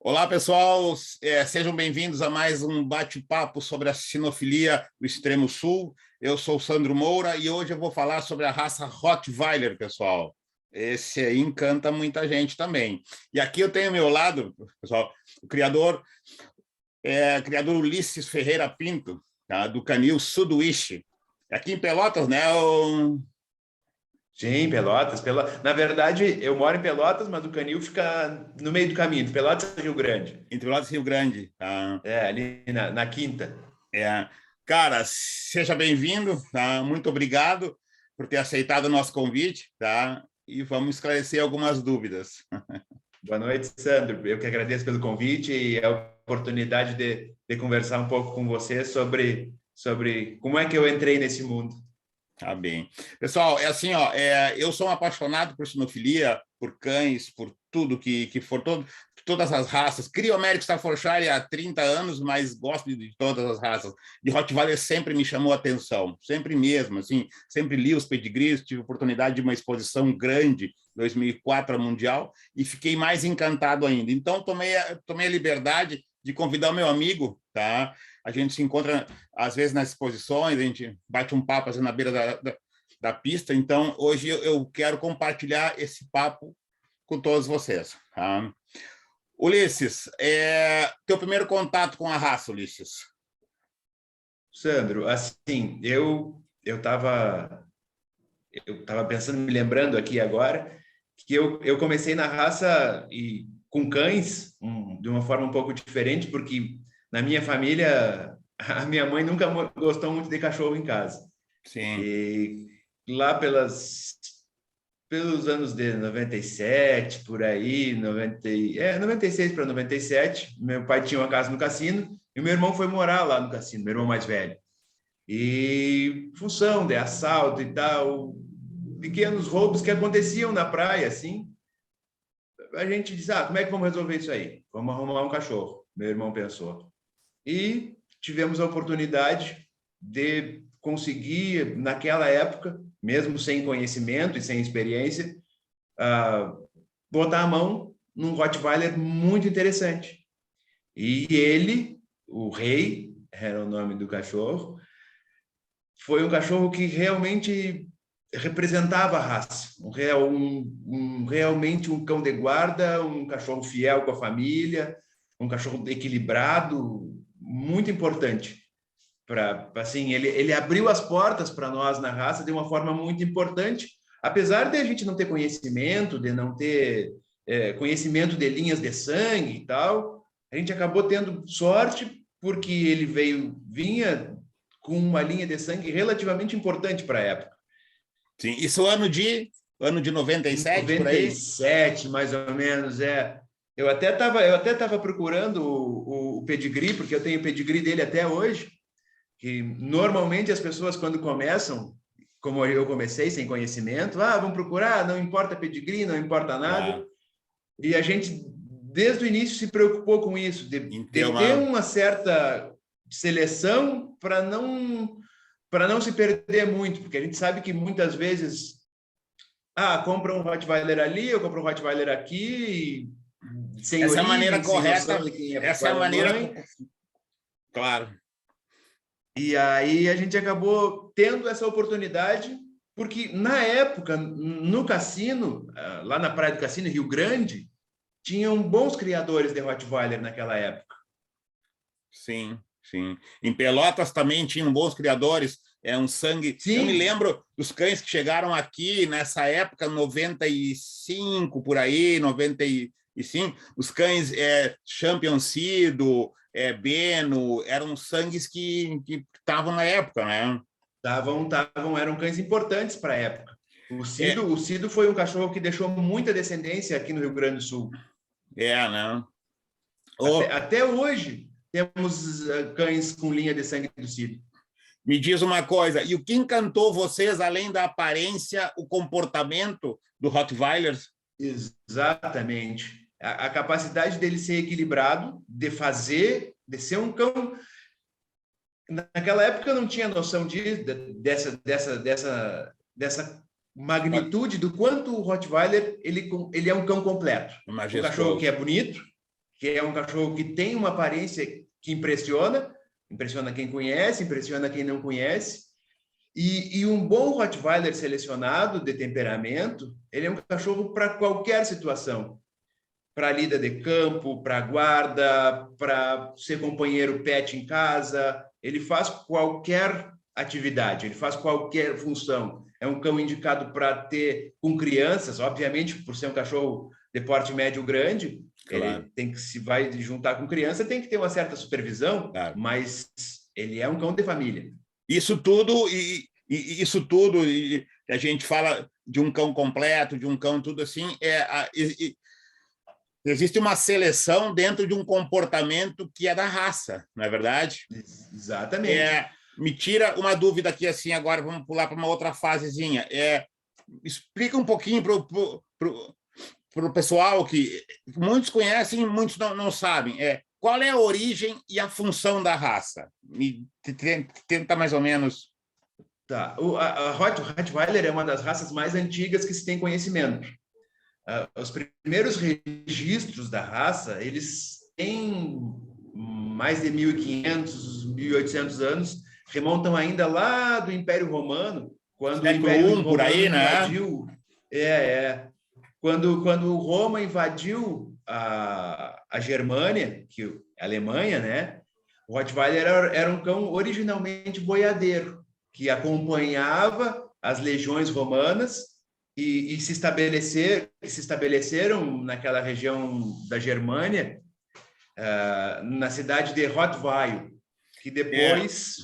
Olá, pessoal. Sejam bem-vindos a mais um bate-papo sobre a sinofilia do Extremo Sul. Eu sou o Sandro Moura e hoje eu vou falar sobre a raça Rottweiler, pessoal. Esse aí encanta muita gente também. E aqui eu tenho ao meu lado, pessoal, o criador Ulisses Ferreira Pinto, tá? Do canil Sudoishi. Aqui em Pelotas, né? Sim, Pelotas. Na verdade, eu moro em Pelotas, mas o canil fica no meio do caminho, Pelotas e Rio Grande. Entre Pelotas e Rio Grande. Tá? Ali na Quinta. Cara, seja bem-vindo, tá? Muito obrigado por ter aceitado o nosso convite, tá? E vamos esclarecer algumas dúvidas. Boa noite, Sandro. Eu que agradeço pelo convite e a oportunidade de conversar um pouco com você sobre como é que eu entrei nesse mundo. Tá bem. Pessoal, assim, ó, eu sou um apaixonado por sinofilia, por cães, por tudo que for, todas as raças. Crio American Staffordshire há 30 anos, mas gosto de todas as raças. De Rottweiler sempre me chamou a atenção, sempre mesmo, assim, sempre li os pedigrees, tive oportunidade de uma exposição grande, 2004, a Mundial, e fiquei mais encantado ainda. Então, tomei a liberdade de convidar o meu amigo, tá? A gente se encontra, às vezes, nas exposições, a gente bate um papo assim, na beira da pista. Então, hoje eu quero compartilhar esse papo com todos vocês. Tá? Ulisses, teu primeiro contato com a raça, Ulisses? Sandro, assim, eu estava pensando, me lembrando aqui agora, que eu comecei na raça e com cães, de uma forma um pouco diferente, porque na minha família, a minha mãe nunca gostou muito de cachorro em casa. Sim. E lá pelos anos de 97, por aí, 96 para 97, meu pai tinha uma casa no cassino e meu irmão foi morar lá no cassino, meu irmão mais velho. E função de assalto e tal, pequenos roubos que aconteciam na praia, assim, a gente diz, como é que vamos resolver isso aí? Vamos arrumar um cachorro, meu irmão pensou. E tivemos a oportunidade de conseguir, naquela época, mesmo sem conhecimento e sem experiência, botar a mão num Rottweiler muito interessante. E ele, o Rei, era o nome do cachorro, foi um cachorro que realmente representava a raça, realmente um cão de guarda, um cachorro fiel com a família, um cachorro equilibrado, muito importante. Assim, ele abriu as portas para nós na raça de uma forma muito importante, apesar de a gente não ter conhecimento, de não ter conhecimento de linhas de sangue e tal, a gente acabou tendo sorte porque ele vinha com uma linha de sangue relativamente importante para a época. Sim, isso ano de 97, por aí? 97, mais ou menos, Eu até tava procurando o pedigree, porque eu tenho o pedigree dele até hoje, que normalmente as pessoas quando começam, como eu comecei sem conhecimento, vamos procurar, não importa pedigree, não importa nada. E a gente, desde o início, se preocupou com isso, de ter uma certa seleção para não se perder muito, porque a gente sabe que muitas vezes compra um Rottweiler ali, eu compro um Rottweiler aqui, sem essa origem, é a maneira correta, essa é a maneira, claro. E aí a gente acabou tendo essa oportunidade, porque na época, no cassino, lá na Praia do Cassino, Rio Grande, tinham bons criadores de Rottweiler naquela época. Sim, sim. Em Pelotas também tinham bons criadores, um sangue... Sim. Eu me lembro dos cães que chegaram aqui nessa época, 95, por aí, 95, os cães Champion Cido, Beno, eram sangues que estavam na época, né? Eram cães importantes para a época. O Cido foi um cachorro que deixou muita descendência aqui no Rio Grande do Sul. Né? Até hoje temos cães com linha de sangue do Cido. Me diz uma coisa, e o que encantou vocês, além da aparência, o comportamento do Rottweiler? Exatamente. A capacidade dele ser equilibrado, de ser um cão. Naquela época eu não tinha noção dessa magnitude do quanto o Rottweiler ele é um cão completo. Um cachorro que é bonito, que é um cachorro que tem uma aparência que impressiona quem conhece, impressiona quem não conhece. E um bom Rottweiler selecionado de temperamento, ele é um cachorro para qualquer situação. Para lida de campo, para guarda, para ser companheiro pet em casa. Ele faz qualquer atividade, ele faz qualquer função. É um cão indicado para ter com crianças, obviamente, por ser um cachorro de porte médio grande, claro. Ele tem que, se vai juntar com criança, tem que ter uma certa supervisão, claro. Mas ele é um cão de família. Isso tudo, isso tudo, e a gente fala de um cão completo, de um cão tudo assim, existe uma seleção dentro de um comportamento que é da raça, não é verdade? Exatamente. Me tira uma dúvida aqui, assim, agora vamos pular para uma outra fasezinha. Explica um pouquinho para o pessoal que muitos conhecem, muitos não sabem. Qual é a origem e a função da raça? Tenta mais ou menos... Tá. A Rottweiler é uma das raças mais antigas que se tem conhecimento. Os primeiros registros da raça, eles têm mais de 1.500, 1.800 anos, remontam ainda lá do Império Romano, quando o Império Romano por aí, invadiu... Quando Roma invadiu a Germânia, que é a Alemanha, né? O Rottweiler era um cão originalmente boiadeiro, que acompanhava as legiões romanas e se estabeleceram naquela região da Germânia, na cidade de Rottweil, que depois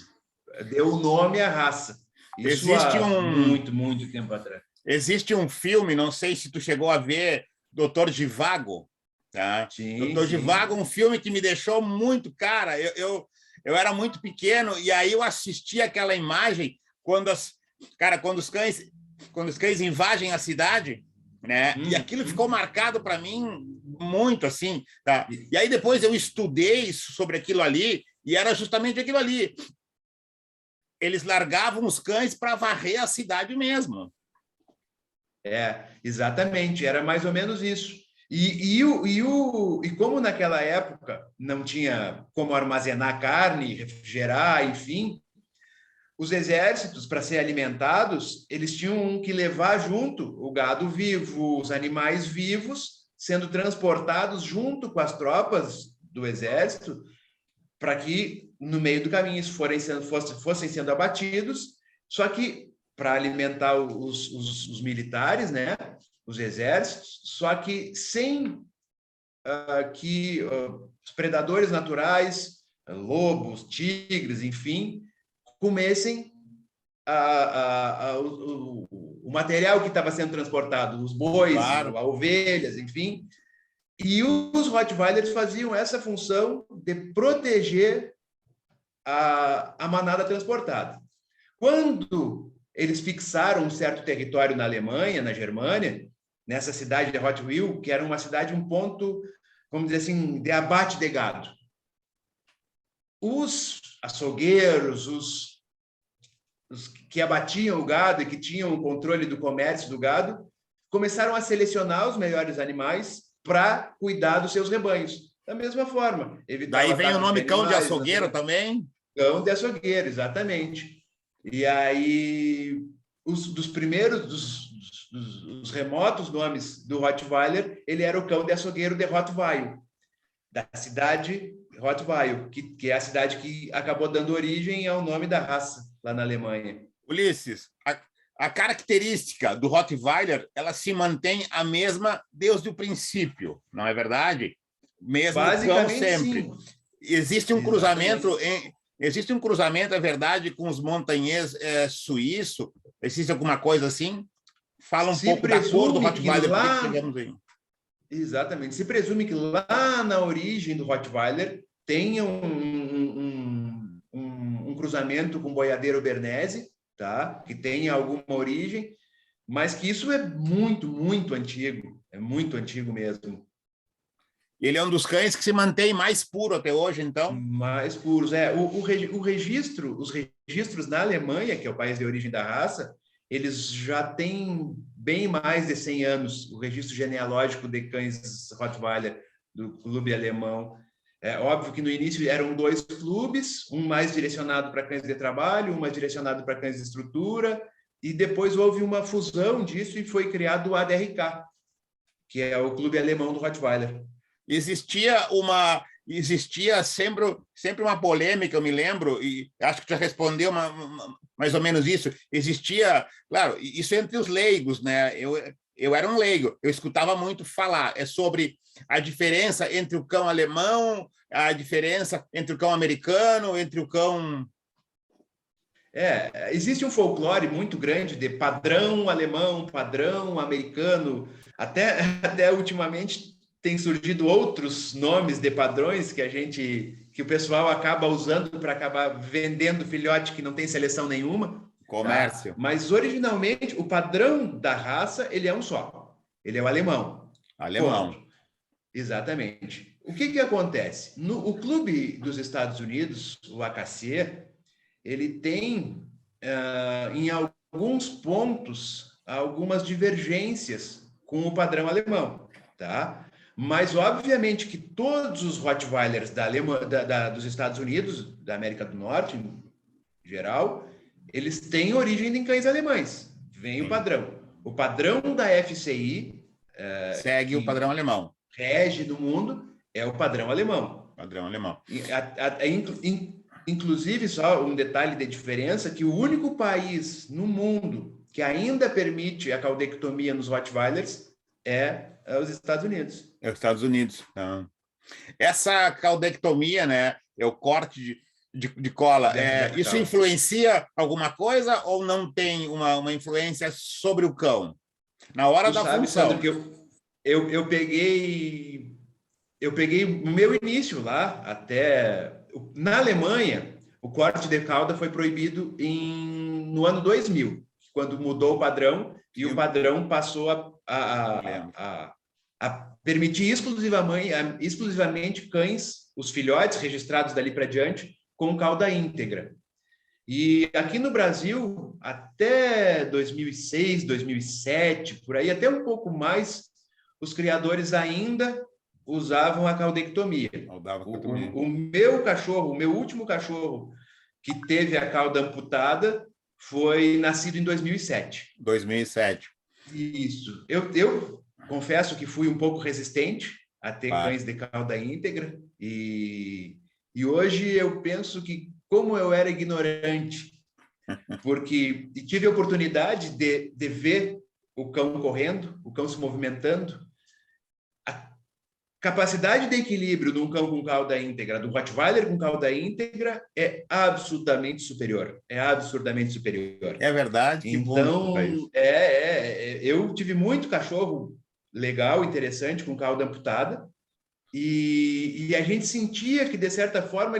deu o nome à raça. Isso há muito tempo atrás. Existe um filme, não sei se tu chegou a ver, Dr. Zhivago, tá? Sim, Dr. Zhivago, um filme que me deixou muito, cara, eu era muito pequeno e aí eu assisti aquela imagem quando os cães invadem a cidade, né? E aquilo ficou marcado para mim muito, assim, tá? E aí depois eu estudei sobre aquilo ali e era justamente aquilo ali. Eles largavam os cães para varrer a cidade mesmo. Exatamente, era mais ou menos isso. E como naquela época não tinha como armazenar carne, refrigerar, enfim, os exércitos, para ser alimentados, eles tinham que levar junto o gado vivo, os animais vivos, sendo transportados junto com as tropas do exército, para que, no meio do caminho, isso fossem sendo abatidos, só que para alimentar os militares, né, os exércitos, só que sem que os predadores naturais, lobos, tigres, enfim, comessem o material que estava sendo transportado, os bois, claro. Ovelhas, enfim. E os Rottweilers faziam essa função de proteger a manada transportada. Quando eles fixaram um certo território na Alemanha, na Germânia, nessa cidade de Rottweil, que era uma cidade, um ponto, vamos dizer assim, de abate de gado. Os açougueiros, os que abatiam o gado e que tinham o controle do comércio do gado, começaram a selecionar os melhores animais para cuidar dos seus rebanhos. Da mesma forma. Daí vem o nome cão de açougueiro também? Cão de açougueiro, exatamente. E aí, dos primeiros, dos remotos nomes do Rottweiler, ele era o cão de açougueiro de Rottweil, da cidade Rottweil, que é a cidade que acabou dando origem ao nome da raça lá na Alemanha. Ulisses, a característica do Rottweiler, ela se mantém a mesma desde o princípio, não é verdade? Mesmo cão sempre. Sim. Existe um cruzamento... Existe um cruzamento, é verdade, com os montanhês suíço? Existe alguma coisa assim? Fala um pouco da cor do Rottweiler. Exatamente. Se presume que lá na origem do Rottweiler tenha um cruzamento com boiadeiro Bernese, tá? Que tenha alguma origem, mas que isso é muito antigo. É muito antigo mesmo. Ele é um dos cães que se mantém mais puro até hoje, então? Mais puros, os registros na Alemanha, que é o país de origem da raça, eles já têm bem mais de 100 anos, o registro genealógico de cães Rottweiler. do clube alemão. É óbvio que no início eram 2 clubes, um mais direcionado para cães de trabalho, um mais direcionado para cães de estrutura, e depois houve uma fusão disso e foi criado o ADRK, que é o clube alemão do Rottweiler. Existia sempre uma polêmica, eu me lembro, e acho que já respondeu mais ou menos isso. Existia, claro, isso entre os leigos, né? Eu era um leigo, eu escutava muito falar sobre a diferença entre o cão alemão, a diferença entre o cão americano, entre o cão... Existe um folclore muito grande de padrão alemão, padrão americano, até ultimamente tem surgido outros nomes de padrões que o pessoal acaba usando para acabar vendendo filhote que não tem seleção nenhuma. Comércio. Tá? Mas originalmente o padrão da raça ele é um só, ele é o alemão. Alemão. Ponto. Exatamente. O que acontece? O clube dos Estados Unidos, o AKC, ele tem, em alguns pontos, algumas divergências com o padrão alemão, tá? Mas, obviamente, que todos os Rottweilers dos Estados Unidos, da América do Norte, em geral, eles têm origem em cães alemães. Vem o padrão. O padrão da FCI... segue o padrão alemão. Rege no mundo é o padrão alemão. Padrão alemão. Inclusive, só um detalhe de diferença, que o único país no mundo que ainda permite a caudectomia nos Rottweilers é os Estados Unidos. É os Estados Unidos. Essa caudectomia, né, é o corte de cola, isso influencia alguma coisa ou não tem uma influência sobre o cão? Na hora da função. Sandro, que eu peguei o meu início lá, até... Na Alemanha, o corte de cauda foi proibido no ano 2000, quando mudou o padrão, e o padrão passou a permitir exclusivamente cães, os filhotes registrados dali para diante, com cauda íntegra. E aqui no Brasil, até 2006, 2007, por aí, até um pouco mais, os criadores ainda usavam a caudectomia. O meu cachorro, o meu último cachorro que teve a cauda amputada foi nascido em 2007. 2007. Isso. Eu confesso que fui um pouco resistente a ter cães de cauda íntegra e hoje eu penso que como eu era ignorante, porque tive a oportunidade de ver o cão correndo, o cão se movimentando, a capacidade de equilíbrio de um cão com cauda íntegra, do Rottweiler com cauda íntegra, é absurdamente superior. É absurdamente superior. É verdade. Então, eu tive muito cachorro legal, interessante, com cauda amputada, e a gente sentia que, de certa forma,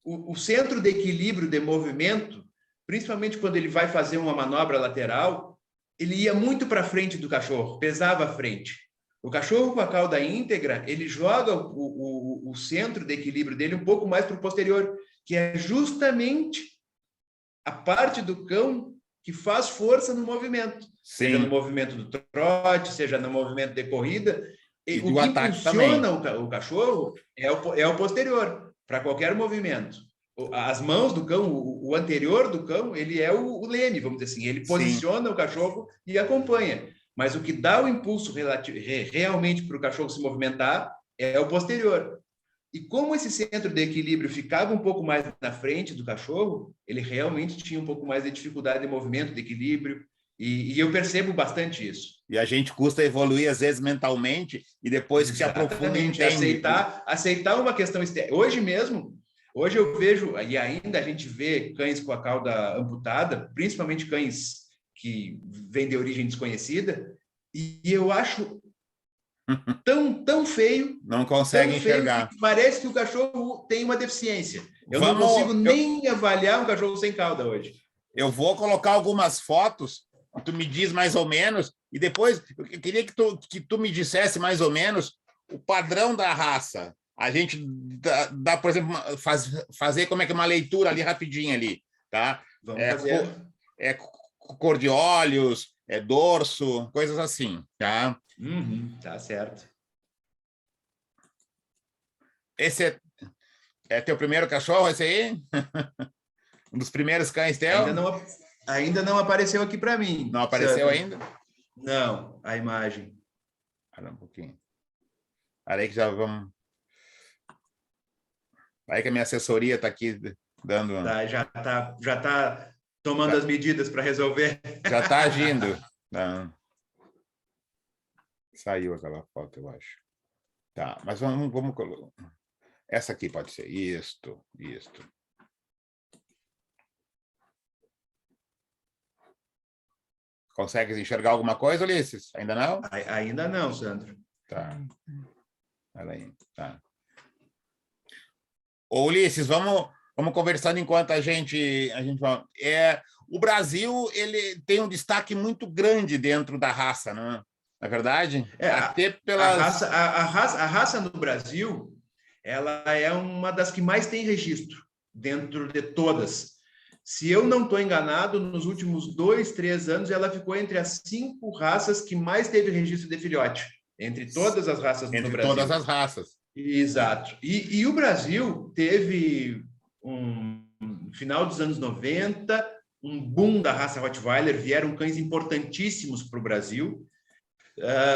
o centro de equilíbrio de movimento, principalmente quando ele vai fazer uma manobra lateral, ele ia muito para frente do cachorro, pesava à frente. O cachorro com a cauda íntegra, ele joga o centro de equilíbrio dele um pouco mais para o posterior, que é justamente a parte do cão que faz força no movimento. Sim. Seja no movimento do trote, seja no movimento de corrida. E o que impulsiona o cachorro é o posterior, para qualquer movimento. As mãos do cão, o anterior do cão, ele é o leme, vamos dizer assim. Ele posiciona o cachorro e acompanha. Mas o que dá o impulso realmente para o cachorro se movimentar é o posterior. E como esse centro de equilíbrio ficava um pouco mais na frente do cachorro, ele realmente tinha um pouco mais de dificuldade de movimento, de equilíbrio. E eu percebo bastante isso. E a gente custa evoluir, às vezes, mentalmente, e depois que se aprofunda, entende. Aceitar uma questão externa. Hoje eu vejo, e ainda a gente vê cães com a cauda amputada, principalmente cães que vêm de origem desconhecida, e eu acho tão feio. Não consegue enxergar. Parece que o cachorro tem uma deficiência. Eu não consigo nem avaliar um cachorro sem cauda hoje. Eu vou colocar algumas fotos, tu me diz mais ou menos, e depois eu queria que tu me dissesse mais ou menos o padrão da raça. A gente dá, por exemplo, fazer como é que é uma leitura ali rapidinho ali, tá? Vamos fazer. Cor de olhos, dorso, coisas assim, tá? Tá certo. Esse é teu primeiro cachorro, esse aí? Um dos primeiros cães teu? Ainda não apareceu aqui para mim. Não apareceu ainda? Não, a imagem. Espera um pouquinho. Aí que já vamos... Aí que a minha assessoria está aqui dando... Já tá tomando as medidas para resolver. Já está agindo. Não. Saiu aquela foto, eu acho. Tá, mas vamos colocar... Essa aqui pode ser. Isto. Consegues enxergar alguma coisa, Ulisses? Ainda não? Ainda não, Sandro. Tá. Peraí. Tá. Ô, Ulisses, vamos conversando enquanto a gente vai. O Brasil ele tem um destaque muito grande dentro da raça, não é? Na verdade? Até pelas... a raça no Brasil, ela é uma das que mais tem registro dentro de todas. Se eu não estou enganado, nos últimos 2, 3 anos, ela ficou entre as 5 raças que mais teve registro de filhote, entre todas as raças no Brasil. Entre todas as raças. Exato. E o Brasil teve, no final dos anos 90, um boom da raça Rottweiler, vieram cães importantíssimos para o Brasil.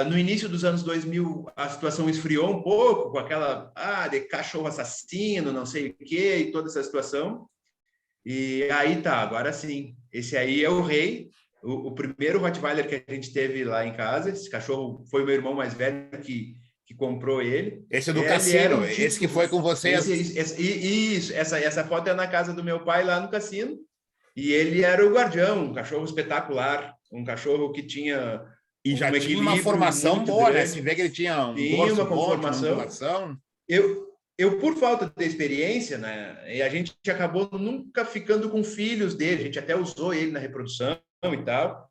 No início dos anos 2000, a situação esfriou um pouco, com aquela de cachorro assassino, não sei o quê, e toda essa situação. E aí tá, agora sim. Esse aí é o rei, o primeiro Rottweiler que a gente teve lá em casa. Esse cachorro foi o meu irmão mais velho que comprou ele. Esse do Cassino, esse que foi com vocês. Isso, essa foto é na casa do meu pai, lá no Cassino. E ele era o guardião, um cachorro espetacular, um cachorro que tinha... E já tinha uma formação boa, né? Se vê que ele tinha uma conformação. Eu, por falta de experiência, né, e a gente acabou nunca ficando com filhos dele, a gente até usou ele na reprodução e tal,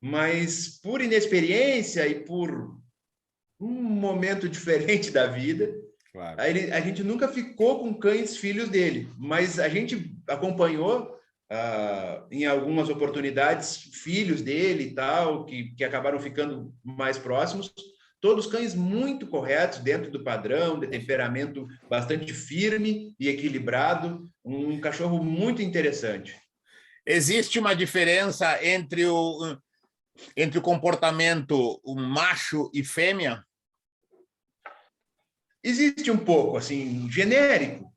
mas por inexperiência e por um momento diferente da vida, claro, a gente nunca ficou com cães filhos dele, mas a gente acompanhou em algumas oportunidades filhos dele e tal, que acabaram ficando mais próximos. Todos cães muito corretos, dentro do padrão, de temperamento bastante firme e equilibrado. Um cachorro muito interessante. Existe uma diferença entre o comportamento macho e fêmea? Existe um pouco, assim, genérico.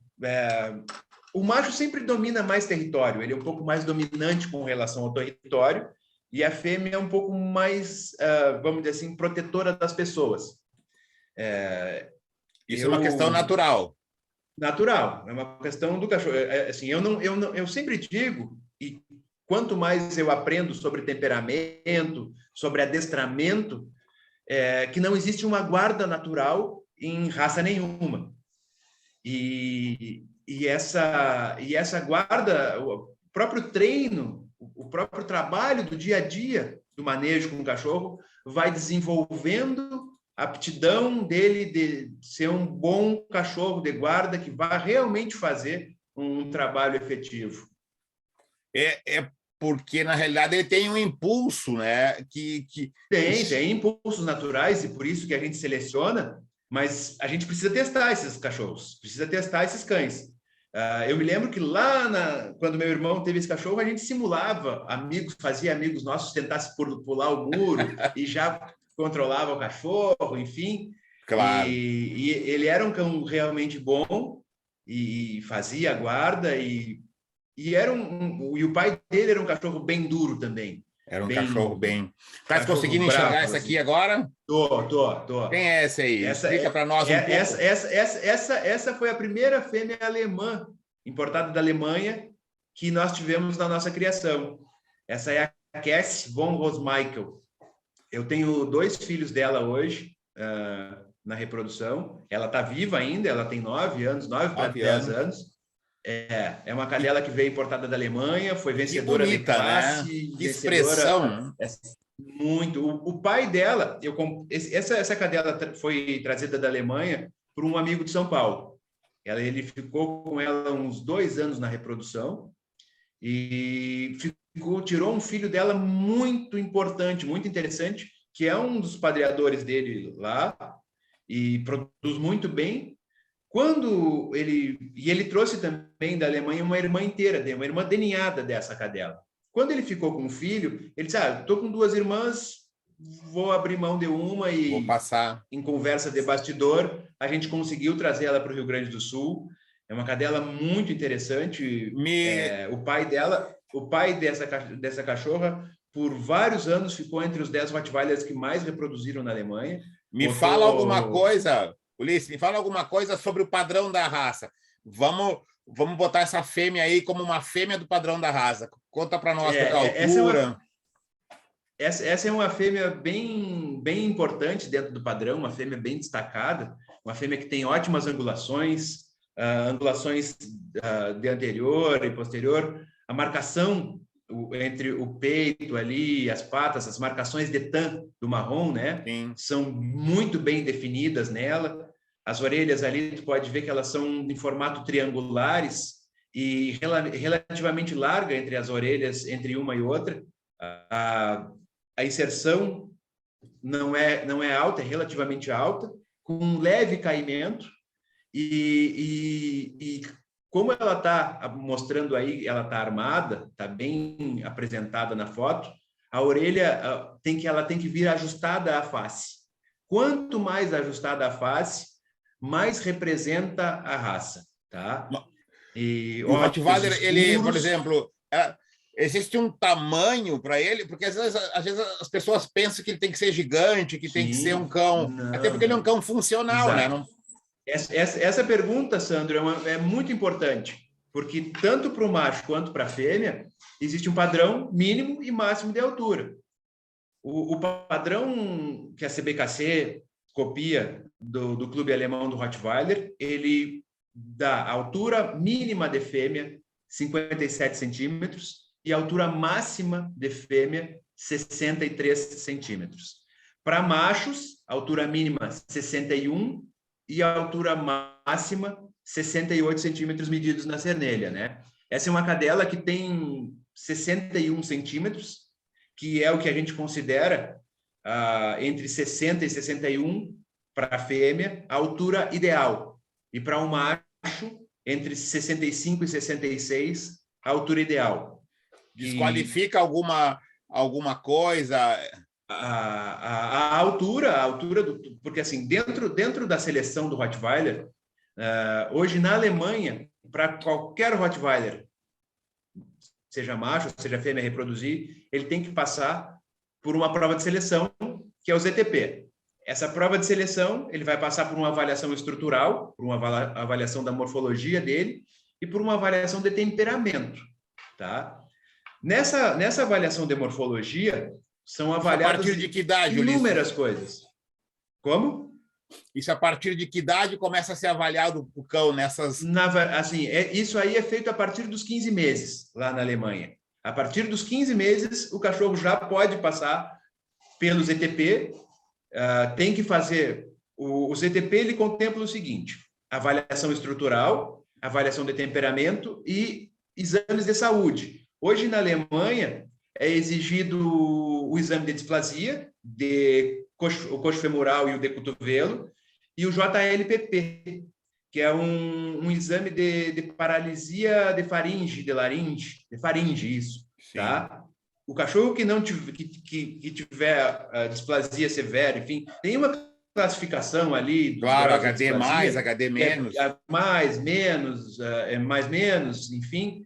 O macho sempre domina mais território, ele é um pouco mais dominante com relação ao território, e a fêmea é um pouco mais, vamos dizer assim, protetora das pessoas. Isso é uma questão natural. Natural, é uma questão do cachorro. Assim, eu sempre digo, e quanto mais eu aprendo sobre temperamento, sobre adestramento, que não existe uma guarda natural em raça nenhuma. E essa guarda, o próprio treino, o próprio trabalho do dia a dia do manejo com o cachorro vai desenvolvendo a aptidão dele de ser um bom cachorro de guarda que vai realmente fazer um trabalho efetivo. Porque, na realidade, ele tem um impulso, né? Tem impulsos naturais, e por isso que a gente seleciona, mas a gente precisa testar esses cachorros, precisa testar esses cães. Eu me lembro que lá, quando meu irmão teve esse cachorro, a gente simulava fazia amigos nossos tentassem pular o muro e já controlava o cachorro, enfim. Claro. E ele era um cão realmente bom e fazia a guarda e o pai dele era um cachorro bem duro também. Era um cachorro bem... Tá conseguindo enxergar essa aqui agora? Tô. Quem é essa aí? Explica para nós um pouco. Essa foi a primeira fêmea alemã, importada da Alemanha, que nós tivemos na nossa criação. Essa é a Cass von Rosmichael. Eu tenho 2 filhos dela hoje, na reprodução. Ela está viva ainda, ela tem 9 para 10 anos. É uma cadela que veio importada da Alemanha, foi vencedora de classe. Né? Que expressão! Muito. O pai dela, essa cadela foi trazida da Alemanha por um amigo de São Paulo. Ele ficou com ela uns 2 anos na reprodução e tirou um filho dela muito importante, muito interessante, que é um dos padreadores dele lá e produz muito bem. Quando ele trouxe também da Alemanha uma irmã inteira, uma irmã deninhada dessa cadela. Quando ele ficou com um filho, ele disse: estou com 2 irmãs, vou abrir mão de uma e vou passar. Em conversa de bastidor, a gente conseguiu trazer ela para o Rio Grande do Sul. É uma cadela muito interessante. O pai dessa cachorra, por vários anos, ficou entre os 10 Rottweilers que mais reproduziram na Alemanha. Fala alguma coisa, Ulisses, me fala alguma coisa sobre o padrão da raça. Vamos botar essa fêmea aí como uma fêmea do padrão da raça. Conta para nós a altura. Essa é uma fêmea bem importante dentro do padrão, uma fêmea bem destacada, uma fêmea que tem ótimas angulações, de anterior e posterior, a marcação entre o peito ali, as patas, as marcações de tan do marrom, né? Sim. São muito bem definidas nela. As orelhas ali, tu pode ver que elas são em formato triangulares e relativamente larga entre as orelhas, entre uma e outra. A inserção não é alta, é relativamente alta, com um leve caimento, e como ela está mostrando aí, ela está armada, está bem apresentada na foto, a orelha ela tem que vir ajustada à face. Quanto mais ajustada à face, mais representa a raça, tá? E o Rottweiler, ele, por exemplo, existe um tamanho para ele, porque às vezes as pessoas pensam que ele tem que ser gigante, que tem que ser um cão, até porque ele é um cão funcional, né? Não... Essa pergunta, Sandro, é muito importante, porque tanto para o macho quanto para a fêmea existe um padrão mínimo e máximo de altura. O padrão que a CBKC copia do clube alemão do Rottweiler, ele dá a altura mínima de fêmea 57 centímetros e a altura máxima de fêmea 63 centímetros. Para machos, a altura mínima 61 e a altura máxima 68 centímetros medidos na cernelha, né? Essa é uma cadela que tem 61 centímetros, que é o que a gente considera entre 60 e 61 para a fêmea, a altura ideal. E para um macho, entre 65 e 66, a altura ideal. Desqualifica alguma coisa? A altura porque assim, dentro da seleção do Rottweiler, hoje na Alemanha, para qualquer Rottweiler, seja macho, seja fêmea, reproduzir, ele tem que passar por uma prova de seleção, que é o ZTP. Essa prova de seleção, ele vai passar por uma avaliação estrutural, por uma avaliação da morfologia dele e por uma avaliação de temperamento, tá? Nessa avaliação de morfologia, são avaliadas a partir de que idade, inúmeras coisas. Como? Isso a partir de que idade começa a ser avaliado o cão nessas... Isso aí é feito a partir dos 15 meses, lá na Alemanha. A partir dos 15 meses, o cachorro já pode passar pelo ZTP. Tem que fazer... O ZTP, ele contempla o seguinte: avaliação estrutural, avaliação de temperamento e exames de saúde. Hoje, na Alemanha, é exigido o exame de displasia, o coxo femoral e o de cotovelo, e o JLPP, que é um exame de paralisia de faringe, de faringe, isso. Tá? O cachorro que não tiver displasia severa, enfim, tem uma classificação ali. Claro, HD mais, HD menos. Mais, menos, enfim,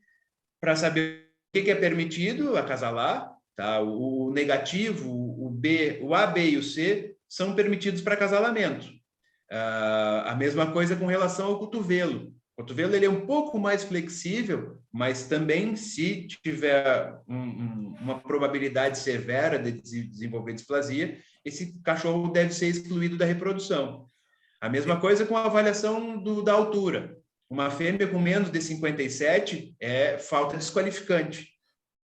para saber o que é permitido acasalar, tá? O negativo, o A, B e o C são permitidos para acasalamento. A mesma coisa com relação ao cotovelo. O cotovelo ele é um pouco mais flexível, mas também, se tiver uma probabilidade severa de desenvolver displasia, esse cachorro deve ser excluído da reprodução. A mesma coisa com a avaliação da altura. Uma fêmea com menos de 57 é falta desqualificante.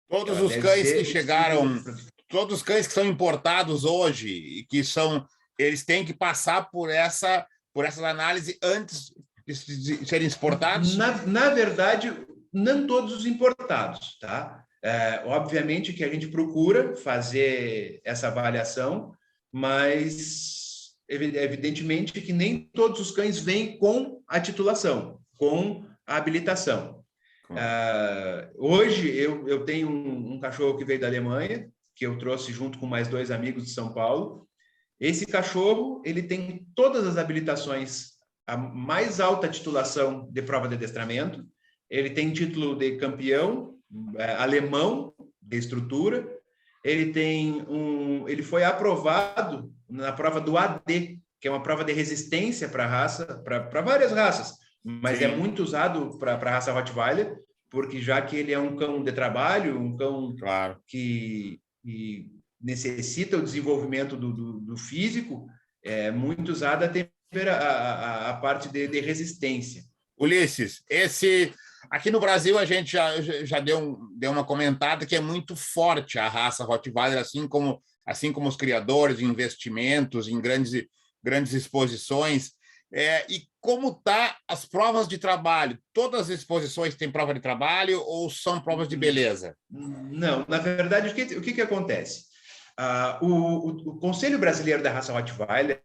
Todos os cães que chegaram, todos os cães que são importados hoje, e que eles têm que passar por essas análises antes de serem exportados? Na verdade, não todos os importados, tá? Obviamente que a gente procura fazer essa avaliação, mas evidentemente que nem todos os cães vêm com a titulação, com a habilitação. Hoje eu tenho um cachorro que veio da Alemanha, que eu trouxe junto com mais 2 amigos de São Paulo. Esse cachorro, ele tem todas as habilitações, a mais alta titulação de prova de adestramento, ele tem título de campeão alemão de estrutura, ele foi aprovado na prova do AD, que é uma prova de resistência para raça, para várias raças, mas é muito usado para a raça Rottweiler, porque já que ele é um cão de trabalho, um cão que necessita o desenvolvimento do físico, é muito usada a parte de resistência. Ulisses, aqui no Brasil a gente já deu uma comentada que é muito forte a raça Rottweiler, assim como os criadores, investimentos em grandes exposições. E como tá as provas de trabalho? Todas as exposições têm prova de trabalho ou são provas de beleza? Não, na verdade, o que acontece? O Conselho Brasileiro da Raça Rottweiler,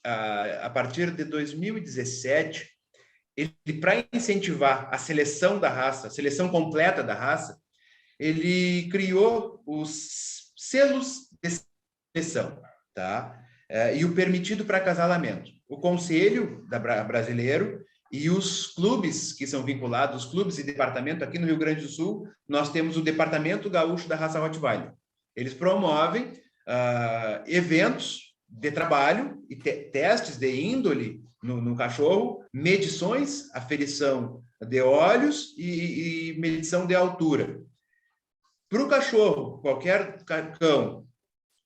a partir de 2017, ele, para incentivar a seleção da raça, a seleção completa da raça, ele criou os selos de seleção, tá? E o permitido para acasalamento. O Conselho Brasileiro e os clubes que são vinculados, os clubes e departamento, aqui no Rio Grande do Sul, nós temos o Departamento Gaúcho da Raça Rottweiler. Eles promovem eventos de trabalho e testes de índole no cachorro, medições, aferição de olhos e medição de altura. Para o cachorro, qualquer cão,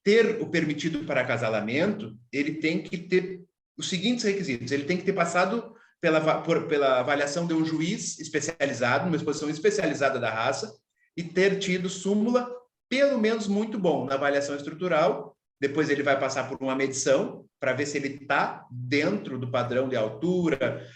ter o permitido para acasalamento, ele tem que ter os seguintes requisitos. Ele tem que ter passado pela avaliação de um juiz especializado, uma exposição especializada da raça, e ter tido súmula, pelo menos muito bom, na avaliação estrutural. Depois ele vai passar por uma medição para ver se ele está dentro do padrão de altura,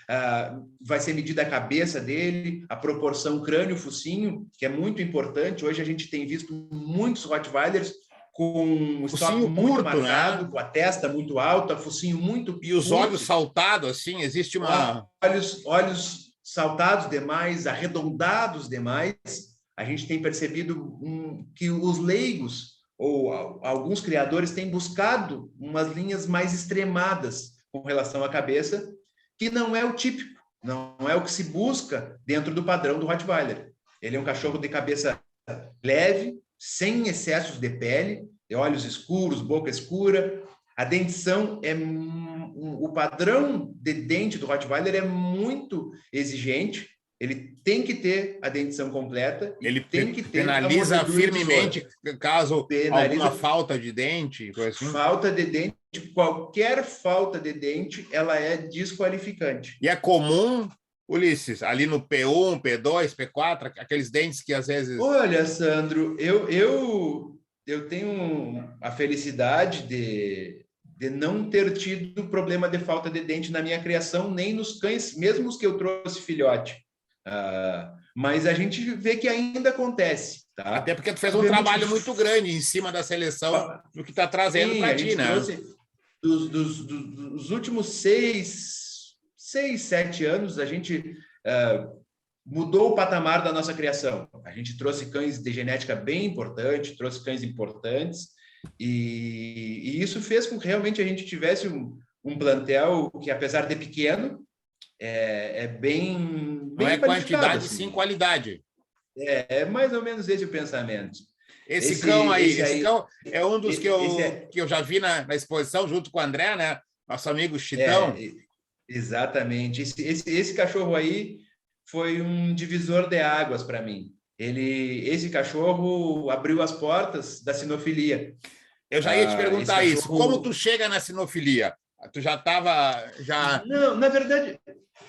vai ser medida a cabeça dele, a proporção crânio-focinho, que é muito importante. Hoje a gente tem visto muitos Rottweilers com um stop muito curto, marcado, né? Com a testa muito alta, focinho muito e os olhos saltados, assim, existe uma... Olhos saltados demais, arredondados demais. A gente tem percebido que os leigos ou alguns criadores têm buscado umas linhas mais extremadas com relação à cabeça, que não é o típico, não é o que se busca dentro do padrão do Rottweiler. Ele é um cachorro de cabeça leve, sem excessos de pele, de olhos escuros, boca escura. A dentição o padrão de dente do Rottweiler é muito exigente. Ele tem que ter a dentição completa. Ele tem que ter penaliza firmemente caso alguma falta de dente. Assim. Falta de dente, qualquer falta de dente, ela é desqualificante. E é comum, Ulisses, ali no P1, P2, P4, aqueles dentes que às vezes... Olha, Sandro, eu tenho a felicidade de não ter tido problema de falta de dente na minha criação, nem nos cães, mesmo os que eu trouxe filhote. Mas a gente vê que ainda acontece, tá? Até porque tu fez um trabalho muito grande em cima da seleção do que está trazendo para ti, né? Dos últimos 6, 7 anos, a gente mudou o patamar da nossa criação. A gente trouxe cães de genética bem importante, trouxe cães importantes, e isso fez com que realmente a gente tivesse um plantel que, apesar de pequeno, é bem não é quantidade, assim. Sim qualidade. É mais ou menos esse o pensamento. Esse cão é um dos que eu já vi na exposição junto com o André, né? Nosso amigo Chitão. Exatamente. Esse cachorro aí foi um divisor de águas para mim. Esse cachorro abriu as portas da sinofilia. Eu já ia te perguntar isso. Como tu chega na sinofilia? Tu já estava... Não, na verdade,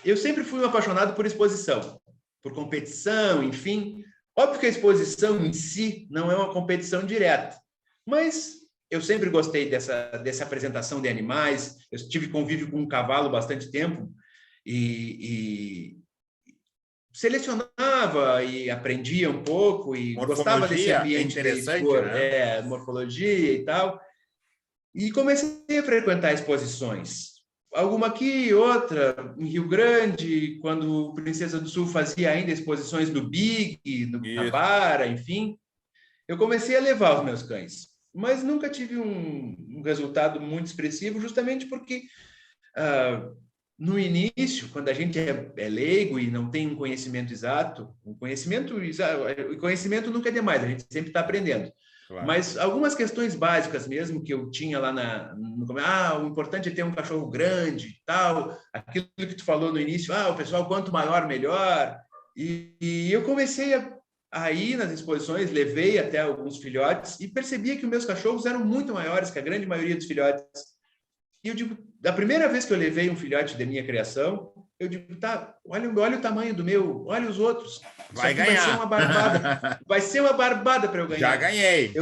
eu sempre fui um apaixonado por exposição, por competição, enfim. Óbvio que a exposição em si não é uma competição direta, mas eu sempre gostei dessa apresentação de animais. Eu tive convívio com um cavalo bastante tempo e selecionava e aprendia um pouco e gostava desse ambiente interessante, de né? Morfologia e tal. E comecei a frequentar exposições. Alguma aqui, outra em Rio Grande, quando o Princesa do Sul fazia ainda exposições no Big, na Isso. Bara, enfim. Eu comecei a levar os meus cães, mas nunca tive um resultado muito expressivo, justamente porque no início, quando a gente é leigo e não tem um conhecimento exato, o conhecimento nunca é demais, a gente sempre está aprendendo. Claro. Mas algumas questões básicas mesmo que eu tinha lá no começo, o importante é ter um cachorro grande, tal, aquilo que tu falou no início, o pessoal quanto maior melhor. E eu comecei a ir nas exposições, levei até alguns filhotes e percebia que os meus cachorros eram muito maiores que a grande maioria dos filhotes. E eu digo, da primeira vez que eu levei um filhote da minha criação, eu digo, tá, olha o tamanho do meu, olha os outros. Vai Isso aqui vai ser ganhar. uma barbada. Vai ser uma barbada para eu ganhar. Já ganhei.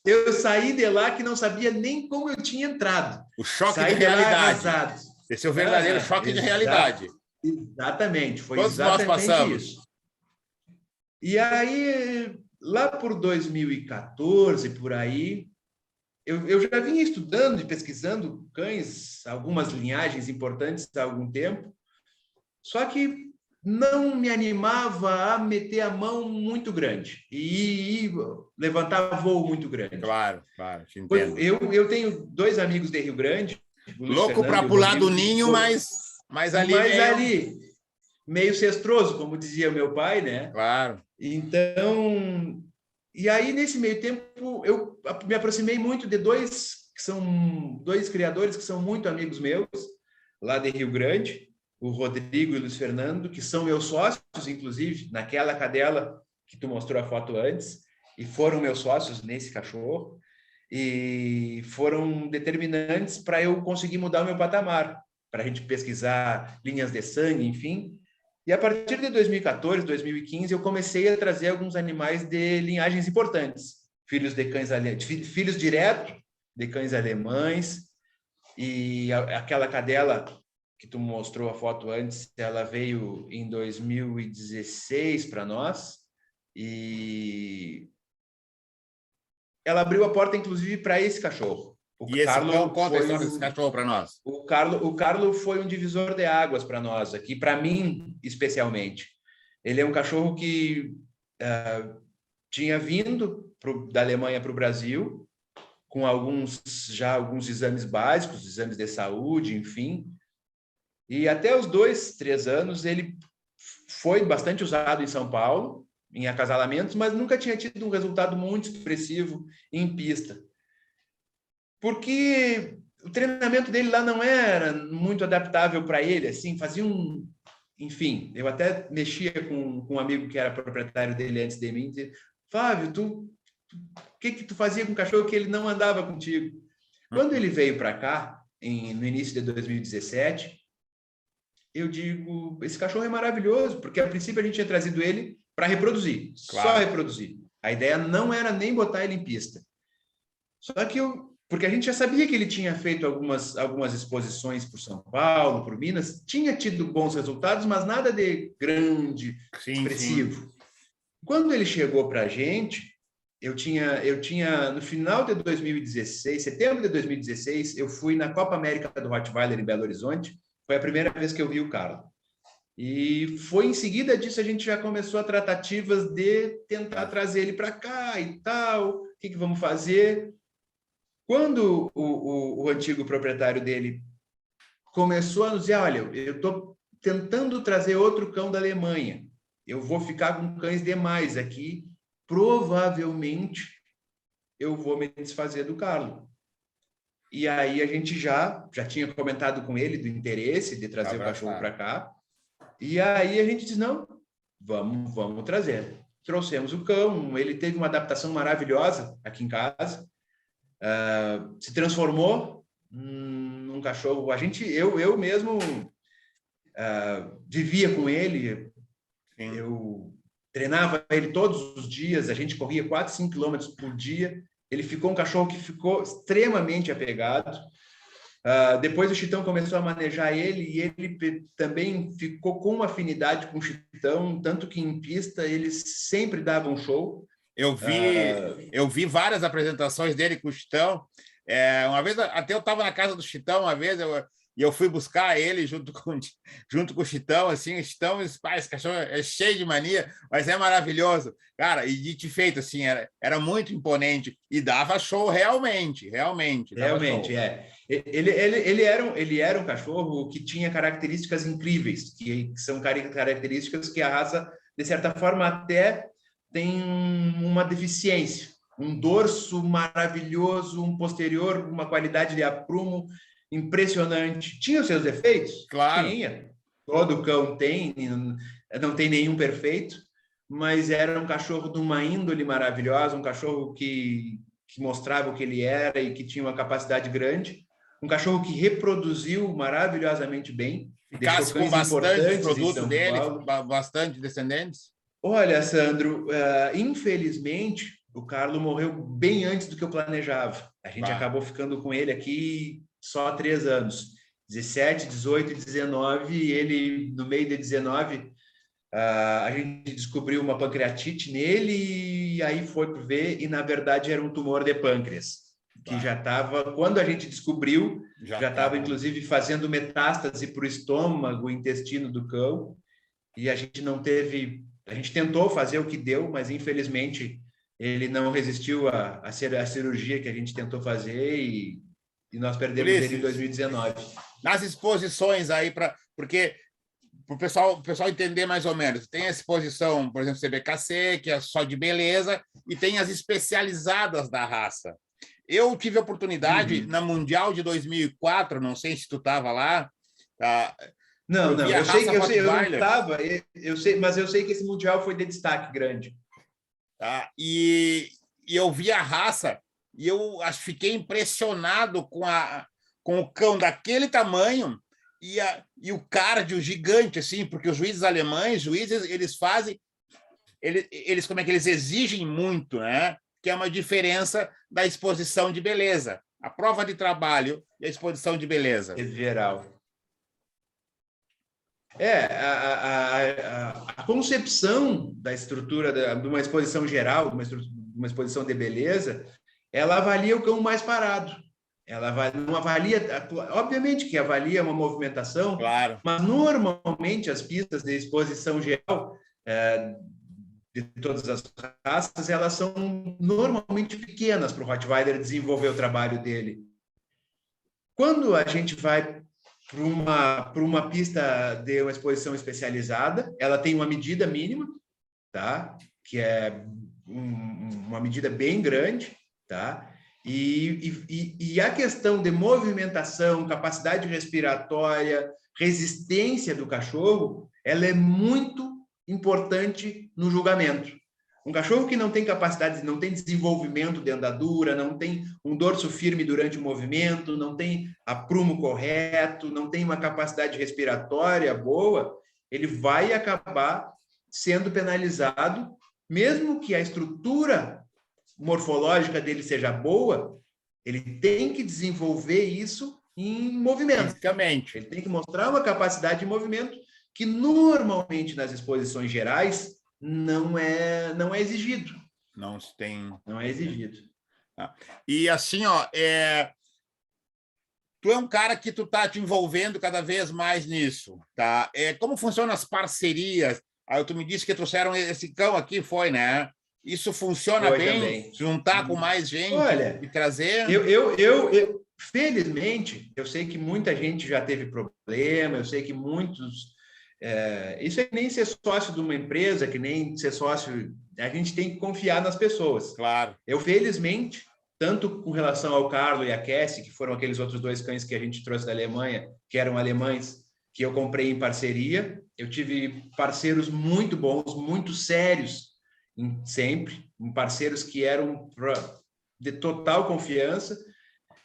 Eu saí de lá que não sabia nem como eu tinha entrado. O choque saí de realidade. Arrasado. Esse é o verdadeiro choque de realidade. Exatamente, foi Todos exatamente nós passamos. isso. E aí, lá por 2014, por aí, eu já vinha estudando e pesquisando cães, algumas linhagens importantes há algum tempo, só que não me animava a meter a mão muito grande e levantar voo muito grande. Claro, te entendo. Eu tenho 2 amigos de Rio Grande. Louco para pular do ninho, mas ali meio cestroso, como dizia meu pai, né? Claro. Então, e aí nesse meio tempo eu me aproximei muito de 2 criadores que são muito amigos meus lá de Rio Grande, o Rodrigo e o Luiz Fernando, que são meus sócios, inclusive, naquela cadela que tu mostrou a foto antes, e foram meus sócios nesse cachorro, e foram determinantes para eu conseguir mudar o meu patamar, para a gente pesquisar linhas de sangue, enfim. E a partir de 2014, 2015, eu comecei a trazer alguns animais de linhagens importantes, filhos direto de cães alemães, e aquela cadela que tu mostrou a foto antes, ela veio em 2016 para nós, e ela abriu a porta, inclusive, para esse cachorro. Conta a história desse cachorro para nós. O Carlo foi um divisor de águas para nós aqui, para mim, especialmente. Ele é um cachorro que tinha vindo da Alemanha para o Brasil, com alguns exames básicos, exames de saúde, enfim. E até os 2, 3 anos, ele foi bastante usado em São Paulo, em acasalamentos, mas nunca tinha tido um resultado muito expressivo em pista. Porque o treinamento dele lá não era muito adaptável para ele, assim, fazia enfim, eu até mexia com um amigo que era proprietário dele antes de mim, dizia, Flávio, o que tu fazia com o cachorro que ele não andava contigo? Quando ele veio para cá, no início de 2017, eu digo, esse cachorro é maravilhoso, porque a princípio a gente tinha trazido ele para reproduzir, claro. Só reproduzir. A ideia não era nem botar ele em pista. Só que porque a gente já sabia que ele tinha feito algumas exposições por São Paulo, por Minas, tinha tido bons resultados, mas nada de grande, expressivo. Sim. Quando ele chegou para a gente, eu tinha no final de 2016, setembro de 2016, eu fui na Copa América do Rottweiler em Belo Horizonte, foi a primeira vez que eu vi o Carlo. E foi em seguida disso a gente já começou a tratativas de tentar trazer ele para cá e tal, o que vamos fazer? Quando o antigo proprietário dele começou a nos dizer, olha, eu estou tentando trazer outro cão da Alemanha, eu vou ficar com cães demais aqui, provavelmente eu vou me desfazer do Carlo. E aí a gente já tinha comentado com ele do interesse de trazer o cachorro para cá, e aí a gente disse, não, vamos trazer. Trouxemos o cão, ele teve uma adaptação maravilhosa aqui em casa, se transformou num cachorro. Eu mesmo vivia com ele. Sim. Eu treinava ele todos os dias. A gente corria 4, 5 quilômetros por dia. Ele ficou um cachorro que ficou extremamente apegado. Depois o Chitão começou a manejar ele e ele também ficou com uma afinidade com o Chitão, tanto que em pista eles sempre davam show. Eu vi várias apresentações dele com o Chitão. Uma vez, até eu estava na casa do Chitão, uma vez, e eu fui buscar ele junto com o Chitão, assim, o Chitão, esse cachorro é cheio de mania, mas é maravilhoso. Cara, e dito e feito, assim, era muito imponente e dava show realmente, dava Realmente, show. é. Ele era um cachorro que tinha características incríveis, que são características que a raça, de certa forma, até tem uma deficiência. Um dorso maravilhoso, um posterior, uma qualidade de aprumo impressionante. Tinha os seus defeitos? Claro. Tinha. Todo cão tem, não tem nenhum perfeito, mas era um cachorro de uma índole maravilhosa, um cachorro que mostrava o que ele era e que tinha uma capacidade grande. Um cachorro que reproduziu maravilhosamente bem, deixou Ficasse com cães bastante importantes em produto São dele, Paulo. bastante descendentes. Olha, Sandro, infelizmente, o Carlo morreu bem antes do que eu planejava. A gente Bah. acabou ficando com ele aqui só 3 anos. 17, 18 e 19, e ele, no meio de 19, a gente descobriu uma pancreatite nele, e aí foi para ver, e na verdade era um tumor de pâncreas, que já estava, quando a gente descobriu, já estava inclusive fazendo metástase para o estômago, intestino do cão, e a gente não teve, a gente tentou fazer o que deu, mas infelizmente ele não resistiu à cirurgia que a gente tentou fazer, e nós perdemos ele em Ulisses, 2019. nas exposições aí, porque para o pessoal entender mais ou menos, tem a exposição, por exemplo, CBKC, que é só de beleza, e tem as especializadas da raça. Eu tive a oportunidade, na Mundial de 2004, não sei se tu estava lá, tá? Não, Vi a eu sei, raça eu não Rottweiler. estava, mas eu sei que esse Mundial foi de destaque grande. Tá? E eu vi a raça e eu fiquei impressionado com o cão daquele tamanho e o cardio gigante, assim, porque os juízes alemães, eles fazem, eles como é que eles exigem muito, né? Que é uma diferença da exposição de beleza, a prova de trabalho e a exposição de beleza. Geral. A concepção da estrutura de uma exposição geral, de uma exposição de beleza, ela avalia o cão mais parado. Ela não avalia, obviamente que avalia uma movimentação, claro, mas normalmente as pistas de exposição geral de todas as raças, elas são normalmente pequenas para o Rottweiler desenvolver o trabalho dele. Quando a gente vai para uma pista de uma exposição especializada, ela tem uma medida mínima, tá? Que é uma medida bem grande, tá? E a questão de movimentação, capacidade respiratória, resistência do cachorro, ela é muito importante no julgamento. Um cachorro que não tem capacidade, não tem desenvolvimento de andadura, não tem um dorso firme durante o movimento, não tem aprumo correto, não tem uma capacidade respiratória boa, ele vai acabar sendo penalizado, mesmo que a estrutura morfológica dele seja boa, ele tem que desenvolver isso em movimento. fisicamente. Ele tem que mostrar uma capacidade de movimento que normalmente nas exposições gerais não é exigido. Não se tem. Não é exigido. E assim, ó, tu é um cara que tu tá te envolvendo cada vez mais nisso, tá? Como funcionam as parcerias? Aí tu me disse que trouxeram esse cão aqui, foi, né? Isso funciona Foi bem? também. Juntar com mais gente Olha, e trazer? Felizmente, eu sei que muita gente já teve problema, eu sei que muitos... isso é nem ser sócio de uma empresa, que nem ser sócio... A gente tem que confiar nas pessoas. Claro. Eu, felizmente, tanto com relação ao Carlo e a Cassie, que foram aqueles outros 2 cães que a gente trouxe da Alemanha, que eram alemães, que eu comprei em parceria, eu tive parceiros muito bons, muito sérios, sempre, parceiros que eram de total confiança.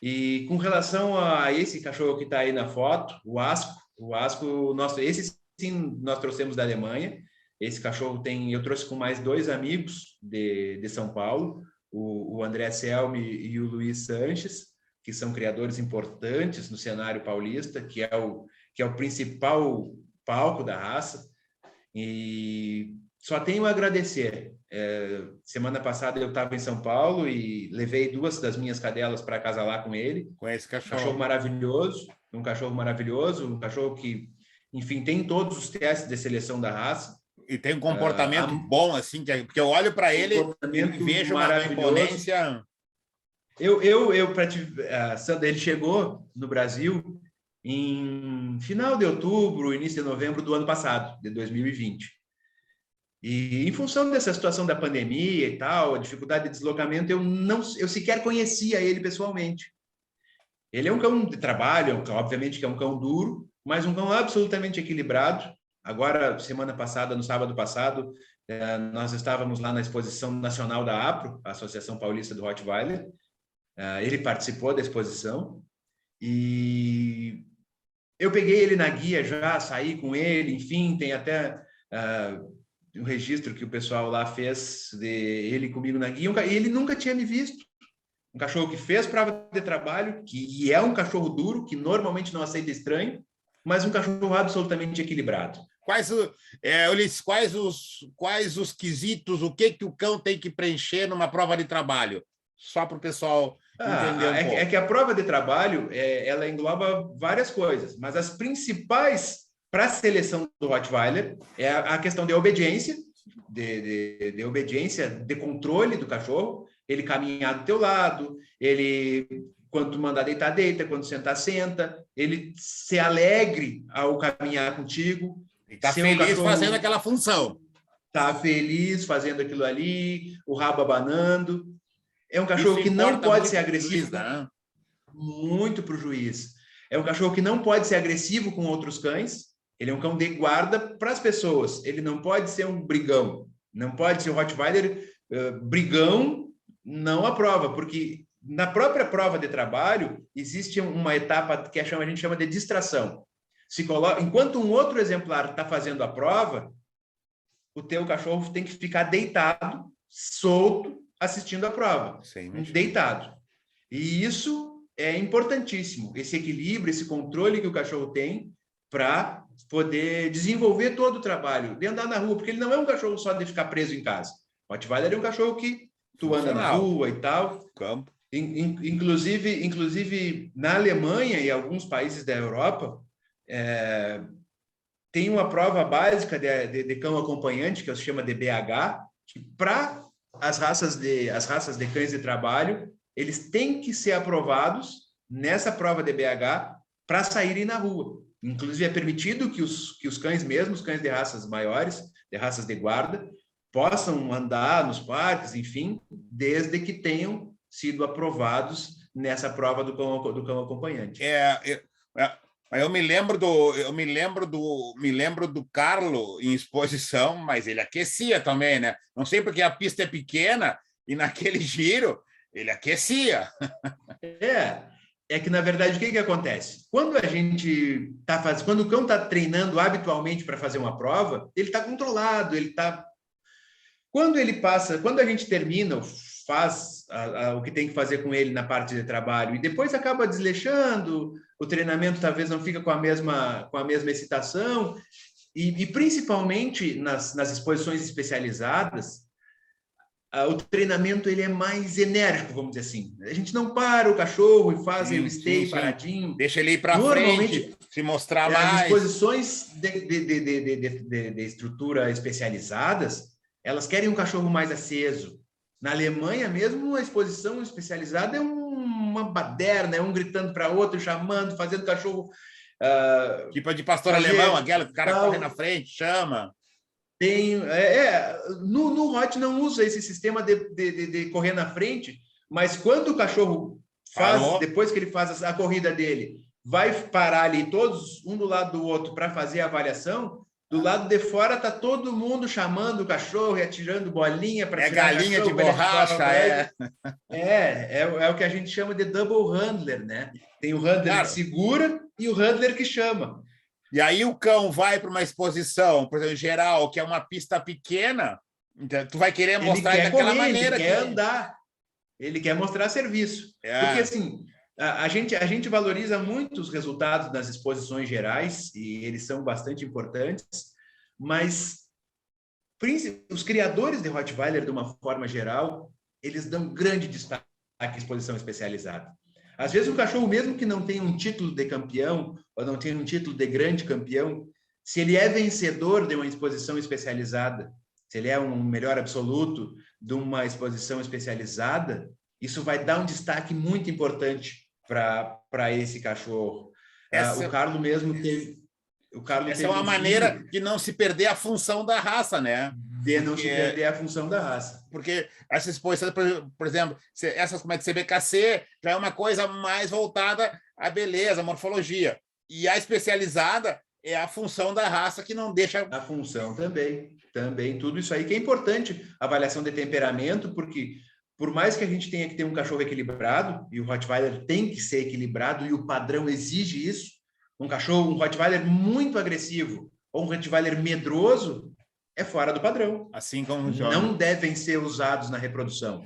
E com relação a esse cachorro que está aí na foto, o Asco, esse sim nós trouxemos da Alemanha. Esse cachorro eu trouxe com mais 2 amigos de São Paulo, o André Selmi e o Luiz Sanches, que são criadores importantes no cenário paulista, que é o principal palco da raça. E só tenho a agradecer. Semana passada eu estava em São Paulo e levei 2 das minhas cadelas para acasalar com ele. Com esse cachorro. Um cachorro maravilhoso, um cachorro que, enfim, tem todos os testes de seleção da raça. E tem um comportamento bom, assim, porque eu olho para ele e vejo uma imponência. Sandra, ele chegou no Brasil em final de outubro, início de novembro do ano passado, de 2020. E em função dessa situação da pandemia e tal, a dificuldade de deslocamento, eu sequer conhecia ele pessoalmente. Ele é um cão de trabalho, obviamente que é um cão duro, mas um cão absolutamente equilibrado. Agora, semana passada, no sábado passado, nós estávamos lá na exposição nacional da APRO, a Associação Paulista do Rottweiler. Ele participou da exposição e eu peguei ele na guia já, saí com ele, enfim, tem até um registro que o pessoal lá fez de ele comigo na guia, e ele nunca tinha me visto. Um cachorro que fez prova de trabalho, que é um cachorro duro, que normalmente não aceita estranho, mas um cachorro absolutamente equilibrado. Ulisses, quais os quesitos, o que o cão tem que preencher numa prova de trabalho? Só para o pessoal entender um pouco. É que a prova de trabalho, ela engloba várias coisas, mas as principais para a seleção do Rottweiler é a questão de obediência, de obediência, de controle do cachorro, ele caminhar do teu lado, ele, quando tu mandar deitar, deita, quando sentar, senta, ele ser alegre ao caminhar contigo. Está feliz fazendo aquela função. Está feliz fazendo aquilo ali, o rabo abanando. É um cachorro que não pode ser agressivo. Muito para o juiz. É um cachorro que não pode ser agressivo com outros cães. Ele é um cão de guarda para as pessoas. Ele não pode ser um brigão. Não pode ser um Rottweiler brigão, não aprova, porque na própria prova de trabalho existe uma etapa que a gente chama de distração. Enquanto um outro exemplar está fazendo a prova, o teu cachorro tem que ficar deitado, solto, assistindo a prova. Sim, deitado. E isso é importantíssimo, esse equilíbrio, esse controle que o cachorro tem para poder desenvolver todo o trabalho, de andar na rua, porque ele não é um cachorro só de ficar preso em casa. O Rottweiler é um cachorro que tu anda na rua e tal. Campo. Inclusive, na Alemanha e alguns países da Europa, tem uma prova básica de cão acompanhante, que se chama de BH, que para as raças de cães de trabalho, eles têm que ser aprovados nessa prova de BH para saírem na rua. Inclusive, é permitido que os cães mesmo, os cães de raças maiores, de raças de guarda, possam andar nos parques, enfim, desde que tenham sido aprovados nessa prova do cão acompanhante. Eu me lembro do Carlo em exposição, mas ele aquecia também, né? Não sei porque a pista é pequena e naquele giro ele aquecia. É que, na verdade, o que acontece? Quando quando o cão está treinando habitualmente para fazer uma prova, ele está controlado, Quando a gente termina, faz o que tem que fazer com ele na parte de trabalho e depois acaba desleixando, o treinamento talvez não fica com a mesma excitação e principalmente nas exposições especializadas, o treinamento ele é mais enérgico, vamos dizer assim. A gente não para o cachorro e faz ele stay paradinho. Deixa ele ir para frente, se mostrar mais. As exposições de estrutura especializadas, elas querem um cachorro mais aceso. Na Alemanha mesmo, a exposição especializada é uma baderna, é um gritando para outro, chamando, fazendo cachorro... tipo de pastor alemão, aquela que o cara corre na frente, chama. No Hot não usa esse sistema de correr na frente, mas quando o cachorro depois que ele faz a corrida dele, vai parar ali todos, um do lado do outro, para fazer a avaliação, do lado de fora tá todo mundo chamando o cachorro e atirando bolinha para tirar galinha de borracha, é o que a gente chama de double handler, né? Tem o handler que segura e o handler que chama. E aí o cão vai para uma exposição, por exemplo, geral, que é uma pista pequena, então tu vai querer mostrar daquela maneira. Ele quer andar, ele quer mostrar serviço. Porque assim, a gente valoriza muito os resultados das exposições gerais, e eles são bastante importantes, mas os criadores de Rottweiler, de uma forma geral, eles dão grande destaque à exposição especializada. Às vezes, um cachorro, mesmo que não tenha um título de campeão, ou não tenha um título de grande campeão, se ele é vencedor de uma exposição especializada, se ele é um melhor absoluto de uma exposição isso vai dar um destaque muito importante para esse cachorro. O Carlo mesmo teve... Essa é uma maneira de não se perder a função da raça, né? De não se perder a função da raça. Porque essa exposição, por exemplo, essas como é de CBKC já é uma coisa mais voltada à beleza, à morfologia. E a especializada é a função da raça que não deixa... A função também. Tudo isso aí que é importante, avaliação de temperamento, porque por mais que a gente tenha que ter um cachorro equilibrado, e o Rottweiler tem que ser equilibrado, e o padrão exige isso, um Rottweiler muito agressivo ou um Rottweiler medroso é fora do padrão. Assim como não devem ser usados na reprodução.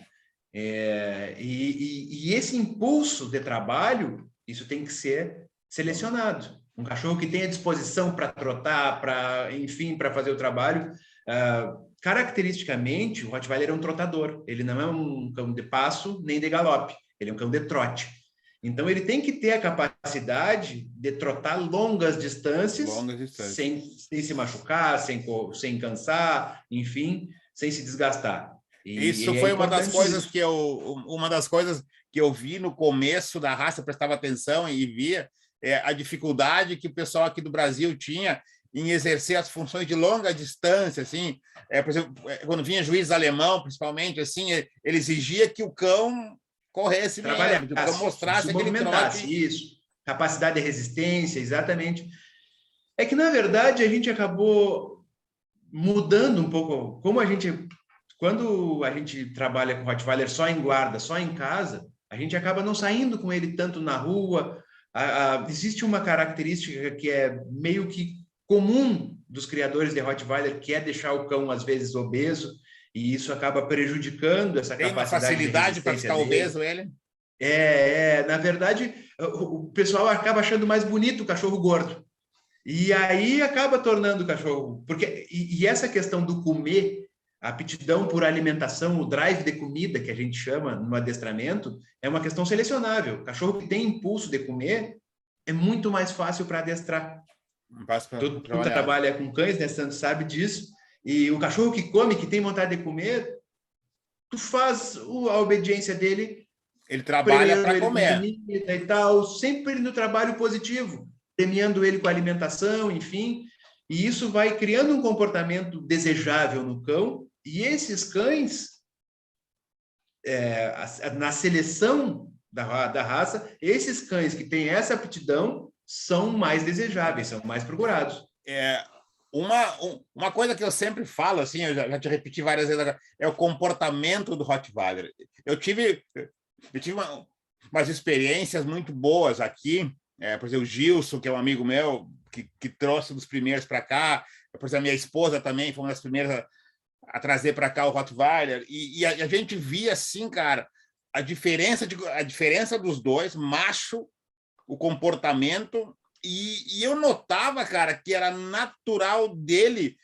E esse impulso de trabalho, isso tem que ser selecionado. Um cachorro que tenha disposição para trotar, para fazer o trabalho. Caracteristicamente, o Rottweiler é um trotador. Ele não é um cão de passo nem de galope. Ele é um cão de trote. Então, ele tem que ter a capacidade de trotar longas distâncias. Sem se machucar, sem cansar, enfim, sem se desgastar. Isso foi uma das coisas que eu vi no começo da raça, prestava atenção e via a dificuldade que o pessoal aqui do Brasil tinha em exercer as funções de longa distância, assim. Por exemplo, quando vinha juiz alemão, principalmente, assim, ele exigia que o cão corresse mesmo, para mostrar aquele trote. Isso, capacidade de resistência, exatamente. É que, na verdade, a gente acabou mudando um pouco, quando a gente trabalha com Rottweiler só em guarda, só em casa, a gente acaba não saindo com ele tanto na rua. Existe uma característica que é meio que comum dos criadores de Rottweiler, que é deixar o cão, às vezes, obeso, e isso acaba prejudicando essa Tem capacidade uma facilidade para ficar obeso, ele? Na verdade, o pessoal acaba achando mais bonito o cachorro gordo. E aí acaba tornando o cachorro... E essa questão do comer, a aptidão por alimentação, o drive de comida, que a gente chama no adestramento, é uma questão selecionável. O cachorro que tem impulso de comer é muito mais fácil para adestrar. Tu trabalha com cães, né, Santos, sabe disso. E o cachorro que come, que tem vontade de comer, tu faz a obediência dele. Ele trabalha para comer. E tal, sempre no trabalho positivo, premiando ele com alimentação, enfim. E isso vai criando um comportamento desejável no cão. E esses cães, na seleção da raça, esses cães que têm essa aptidão são mais desejáveis, são mais procurados. Uma coisa que eu sempre falo, assim, eu já te repeti várias vezes agora, é o comportamento do Rottweiler. Eu tive umas experiências muito boas aqui, por exemplo, o Gilson, que é um amigo meu, que trouxe dos primeiros para cá, por exemplo, a minha esposa também foi uma das primeiras a trazer para cá o Rottweiler, e a gente via, assim, cara, a diferença dos dois, macho, o comportamento. E eu notava, cara, que era natural dele,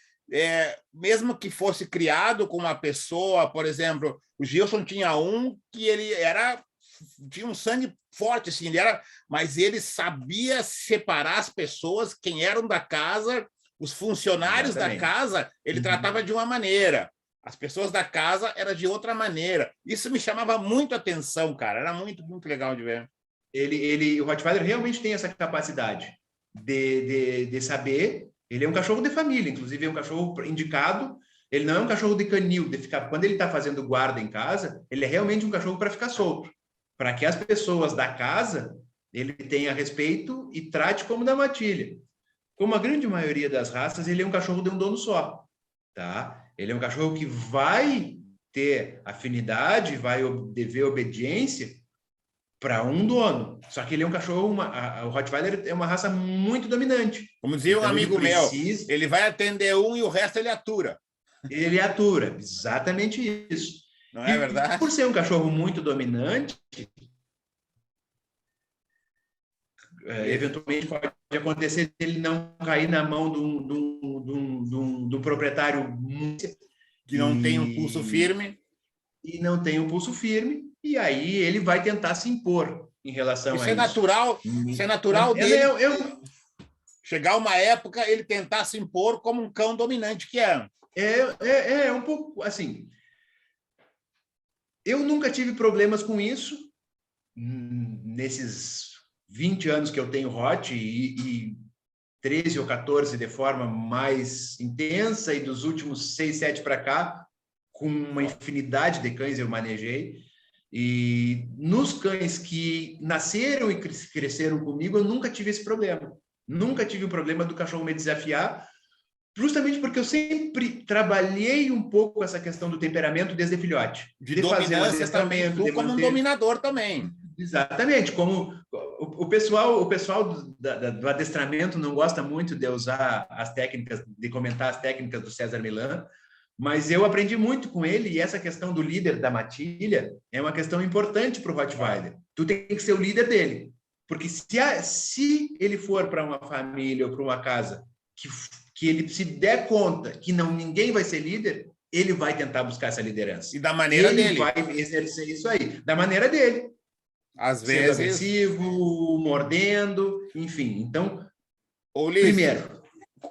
mesmo que fosse criado com uma pessoa, por exemplo, o Gilson tinha um que ele tinha um sangue forte, assim, mas ele sabia separar as pessoas, quem eram da casa, os funcionários da casa, ele tratava de uma maneira, as pessoas da casa eram de outra maneira. Isso me chamava muito a atenção, cara, era muito, muito legal de ver. O Rottweiler realmente tem essa capacidade de saber. Ele é um cachorro de família, inclusive é um cachorro indicado. Ele não é um cachorro de canil, de ficar. Quando ele está fazendo guarda em casa, ele é realmente um cachorro para ficar solto, para que as pessoas da casa ele tenha respeito e trate como da matilha. Como a grande maioria das raças, ele é um cachorro de um dono só, tá? Ele é um cachorro que vai ter afinidade, vai dever obediência para um dono. Só que ele é um cachorro, o Rottweiler é uma raça muito dominante. Como dizia um amigo meu, ele vai atender um e o resto ele atura. Ele atura, exatamente isso. Não é verdade? Por ser um cachorro muito dominante, eventualmente pode acontecer ele não cair na mão de do proprietário que não tem um pulso firme. E não tem um pulso firme, e aí ele vai tentar se impor em relação a isso. Isso é natural dele. Chegar uma época, ele tentar se impor como um cão dominante que é. É um pouco assim. Eu nunca tive problemas com isso, nesses 20 anos que eu tenho Hot, e 13 ou 14 de forma mais intensa, e dos últimos 6, 7 para cá, com uma infinidade de cães eu manejei. E nos cães que nasceram e cresceram comigo, eu nunca tive esse problema. Nunca tive o problema do cachorro me desafiar, justamente porque eu sempre trabalhei um pouco essa questão do temperamento desde filhote. De fazer um adestramento, tu como um dominador também. Exatamente. Como o pessoal do adestramento não gosta muito de usar as técnicas, de comentar as técnicas do César Millan, mas eu aprendi muito com ele, e essa questão do líder da matilha é uma questão importante para o Rottweiler. Tu tem que ser o líder dele. Porque se ele for para uma família ou para uma casa que ele se der conta que ninguém vai ser líder, ele vai tentar buscar essa liderança. E da maneira dele. Ele vai exercer isso aí, da maneira dele. Às vezes. Sendo agressivo, mordendo, enfim. Então, Ulisses, primeiro...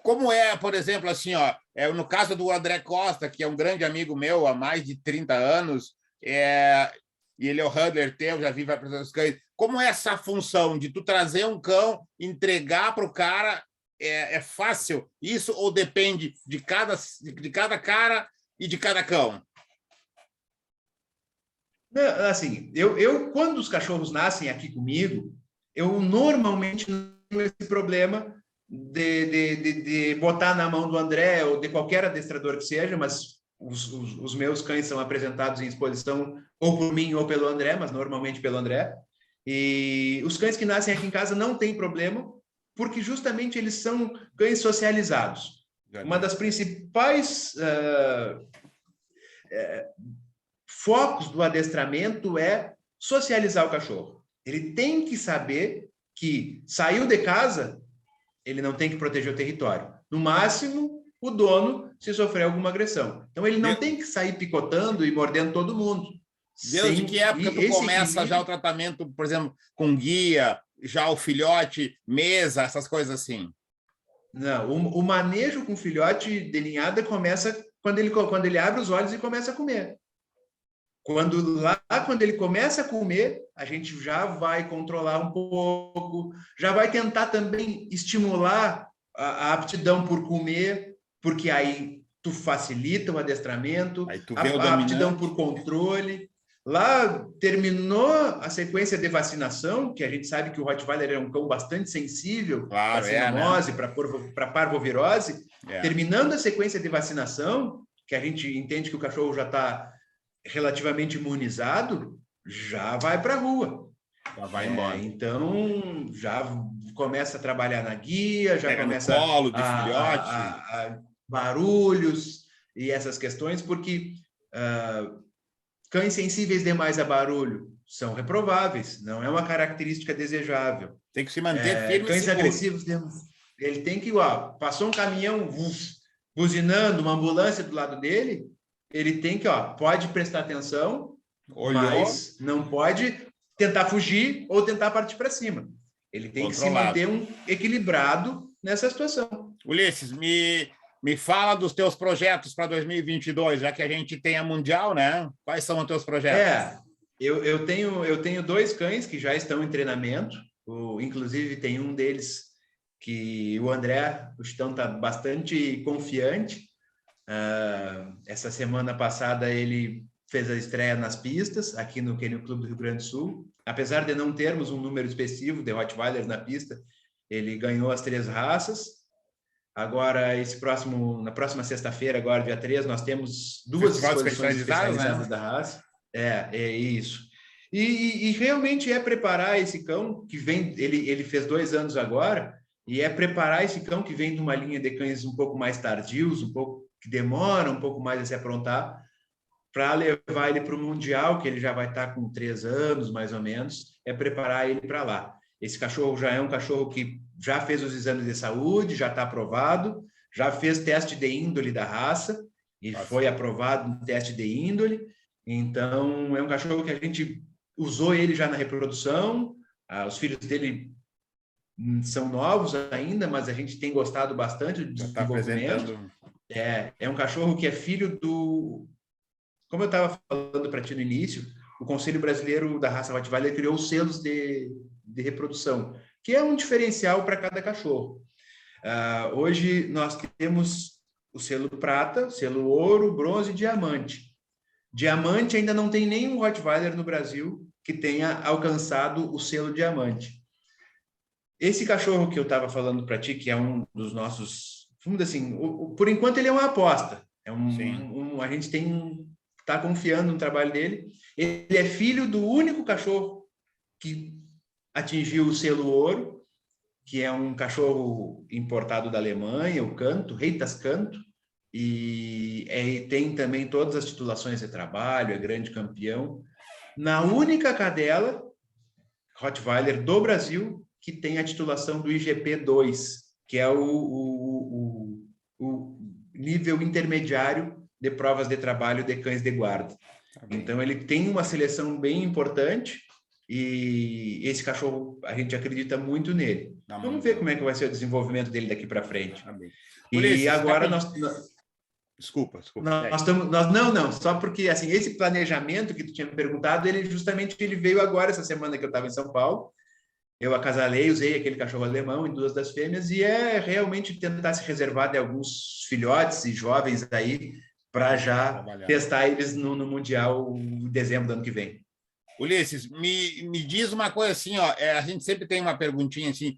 Como é, por exemplo, assim, ó, no caso do André Costa, que é um grande amigo meu há mais de 30 anos, e ele é o handler teu, já vi vai para os cães. Como é essa função de tu trazer um cão, entregar para o cara, é fácil isso ou depende de cada cara e de cada cão? Assim, eu quando os cachorros nascem aqui comigo, eu normalmente não tenho esse problema de botar na mão do André ou de qualquer adestrador que seja, mas os meus cães são apresentados em exposição ou por mim ou pelo André, mas normalmente pelo André. E os cães que nascem aqui em casa não tem problema, porque justamente eles são cães socializados. Uma das principais focos do adestramento é socializar o cachorro. Ele tem que saber que saiu de casa, ele não tem que proteger o território. No máximo, o dono se sofrer alguma agressão. Então, ele não tem que sair picotando e mordendo todo mundo. Desde que época tu começa já o tratamento, por exemplo, com guia, já o filhote, mesa, essas coisas assim? Não, o manejo com filhote de ninhada começa quando ele abre os olhos e começa a comer. Quando ele começa a comer, a gente já vai controlar um pouco, já vai tentar também estimular a aptidão por comer, porque aí tu facilita o adestramento, a aptidão por controle. Lá terminou a sequência de vacinação, que a gente sabe que o Rottweiler é um cão bastante sensível para cinomose, para parvovirose. Terminando a sequência de vacinação, que a gente entende que o cachorro já está relativamente imunizado, já vai para a rua. Já vai embora. Então, já começa a trabalhar na guia, já começa no colo de filhote. A barulhos e essas questões, porque cães sensíveis demais a barulho são reprováveis, não é uma característica desejável. Tem que se manter firme. Cães agressivos, ele tem que, passou um caminhão buzinando, uma ambulância do lado dele, ele tem que, pode prestar atenção, mas não pode tentar fugir ou tentar partir para cima. Ele tem que se manter equilibrado nessa situação. Ulisses, me fala dos teus projetos para 2022, já que a gente tem a Mundial, né? Quais são os teus projetos? Eu tenho 2 cães que já estão em treinamento. Inclusive, tem um deles que o André, o Chitão, está bastante confiante. Essa semana passada ele fez a estreia nas pistas aqui no Kennel Club do Rio Grande do Sul. Apesar de não termos um número expressivo de Rottweilers na pista, ele ganhou as 3 raças. Agora, na próxima sexta-feira, agora dia 3, nós temos 2 exposições especializadas, né, da raça. É isso. E realmente é preparar esse cão que vem, ele fez 2 anos agora, e é preparar esse cão que vem de uma linha de cães um pouco mais tardios, um pouco que demora um pouco mais a se aprontar, para levar ele para o Mundial, que ele já vai estar com 3 anos, mais ou menos, é preparar ele para lá. Esse cachorro já é um cachorro que já fez os exames de saúde, já está aprovado, já fez teste de índole da raça e foi aprovado no teste de índole. Então, é um cachorro que a gente usou ele já na reprodução. Os filhos dele são novos ainda, mas a gente tem gostado bastante do desenvolvimento. É um cachorro que é filho do... Como eu estava falando para ti no início, o Conselho Brasileiro da Raça Rottweiler criou os selos de reprodução, que é um diferencial para cada cachorro. Hoje nós temos o selo prata, selo ouro, bronze e diamante. Diamante ainda não tem nenhum Rottweiler no Brasil que tenha alcançado o selo diamante. Esse cachorro que eu estava falando para ti, que é um dos nossos, vamos dizer assim, por enquanto ele é uma aposta. A gente está confiando no trabalho dele. Ele é filho do único cachorro que atingiu o selo ouro, que é um cachorro importado da Alemanha, o Canto, Reitas Canto, e tem também todas as titulações de trabalho, é grande campeão. Na única cadela Rottweiler do Brasil que tem a titulação do IGP-2, que é o nível intermediário de provas de trabalho de cães de guarda. Então, ele tem uma seleção bem importante e esse cachorro, a gente acredita muito nele. Vamos ver como é que vai ser o desenvolvimento dele daqui para frente. E Ulisses, agora nós... Desculpa. Não, só porque assim, esse planejamento que tu tinha me perguntado, ele veio agora, essa semana que eu estava em São Paulo. Eu acasalei, usei aquele cachorro alemão em 2 das fêmeas e é realmente tentar se reservar de alguns filhotes e jovens aí para já testar eles no Mundial em dezembro do ano que vem. Ulisses, me diz uma coisa assim, ó, a gente sempre tem uma perguntinha assim,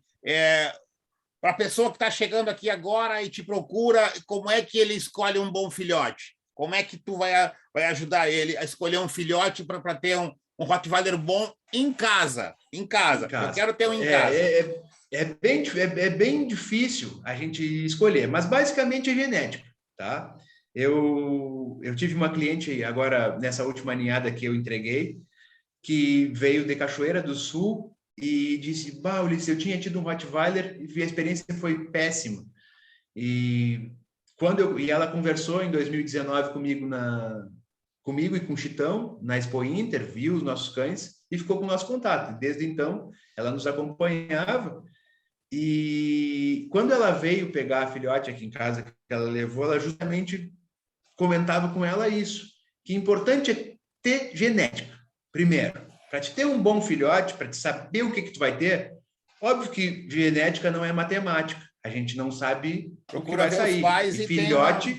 para a pessoa que está chegando aqui agora e te procura, como é que ele escolhe um bom filhote? Como é que tu vai ajudar ele a escolher um filhote para ter um Rottweiler bom em casa? Em casa. Eu quero ter um em casa. É bem difícil a gente escolher, mas basicamente é genética, tá? Eu tive uma cliente agora, nessa última ninhada que eu entreguei, que veio de Cachoeira do Sul e disse, Ulisses, eu tinha tido um Rottweiler e a experiência foi péssima. E ela conversou em 2019 comigo e com o Chitão, na Expo Inter, viu os nossos cães e ficou com o nosso contato. Desde então, ela nos acompanhava. E quando ela veio pegar a filhote aqui em casa, que ela levou, ela justamente comentava com ela isso, que importante é ter genética, primeiro. Para te ter um bom filhote, para te saber o que tu vai ter, óbvio que genética não é matemática. A gente não sabe o que vai sair. E filhote...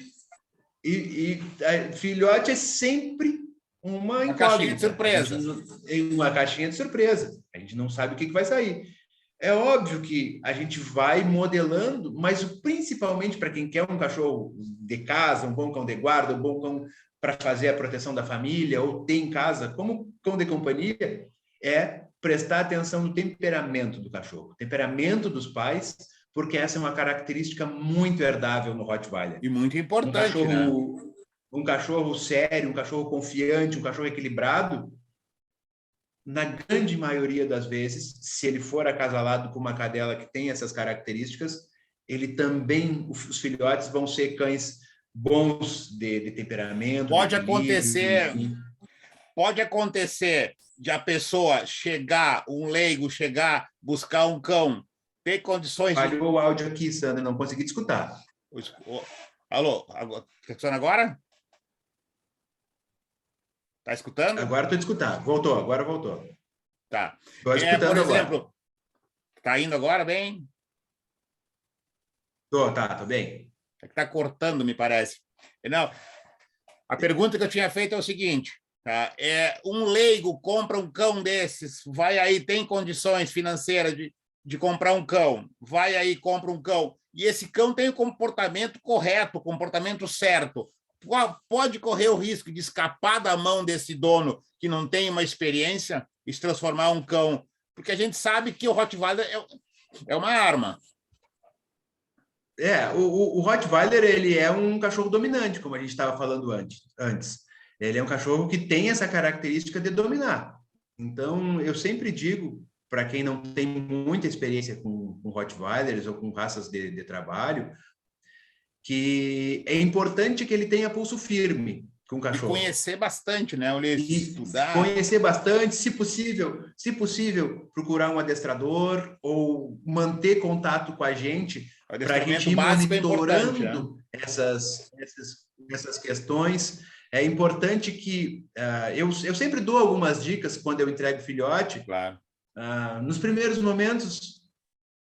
filhote é sempre uma incógnita. Caixinha de surpresa. Uma caixinha de surpresa. A gente não sabe o que vai sair. É óbvio que a gente vai modelando, mas principalmente para quem quer um cachorro de casa, um bom cão de guarda, um bom cão para fazer a proteção da família, ou ter em casa, como cão de companhia, é prestar atenção no temperamento do cachorro, temperamento dos pais, porque essa é uma característica muito herdável no Rottweiler. E muito importante, um cachorro sério, um cachorro confiante, um cachorro equilibrado, na grande maioria das vezes, se ele for acasalado com uma cadela que tem essas características, ele também, os filhotes vão ser cães bons de temperamento. Pode acontecer de a pessoa um leigo chegar, buscar um cão, ter condições... Falhou o áudio aqui, Sandra, não consegui te escutar. Alô, está escutando agora? Está escutando? Agora estou te escutando. Agora voltou. Tá. Estou escutando por agora. exemplo, está indo agora bem? Tô bem. É que está cortando, me parece. Não, a pergunta que eu tinha feito é o seguinte, tá? Um leigo compra um cão desses, vai aí, tem condições financeiras de comprar um cão, vai aí, compra um cão, e esse cão tem o comportamento correto, o comportamento certo. Pode correr o risco de escapar da mão desse dono que não tem uma experiência e se transformar um cão, porque a gente sabe que o Rottweiler é uma arma. O Rottweiler, ele é um cachorro dominante, como a gente estava falando antes. Ele é um cachorro que tem essa característica de dominar. Então, eu sempre digo, para quem não tem muita experiência com Rottweilers ou com raças de trabalho, que é importante que ele tenha pulso firme com o cachorro. E conhecer bastante, né, Ulisses? Estudar. Conhecer bastante, se possível, procurar um adestrador ou manter contato com a gente para a gente ir monitorando essas questões. É importante que eu sempre dou algumas dicas quando eu entrego filhote. Claro. Nos primeiros momentos,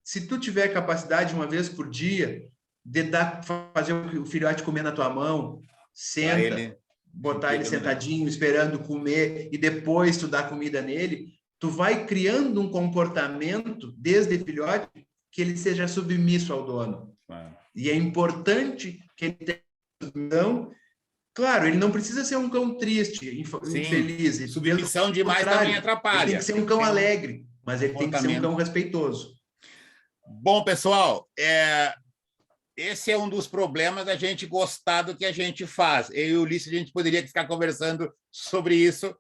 se tu tiver capacidade uma vez por dia de fazer o filhote comer na tua mão, senta, botar ele sentadinho, esperando comer, e depois tu dá comida nele, tu vai criando um comportamento desde filhote que ele seja submisso ao dono. E é importante que ele tenha submissão. Claro, ele não precisa ser um cão triste, infeliz. Submissão demais também atrapalha. Ele tem que ser um cão alegre, mas ele tem que ser um cão respeitoso. Bom, pessoal, esse é um dos problemas da gente gostar do que a gente faz. Eu e o Ulisses, a gente poderia ficar conversando sobre isso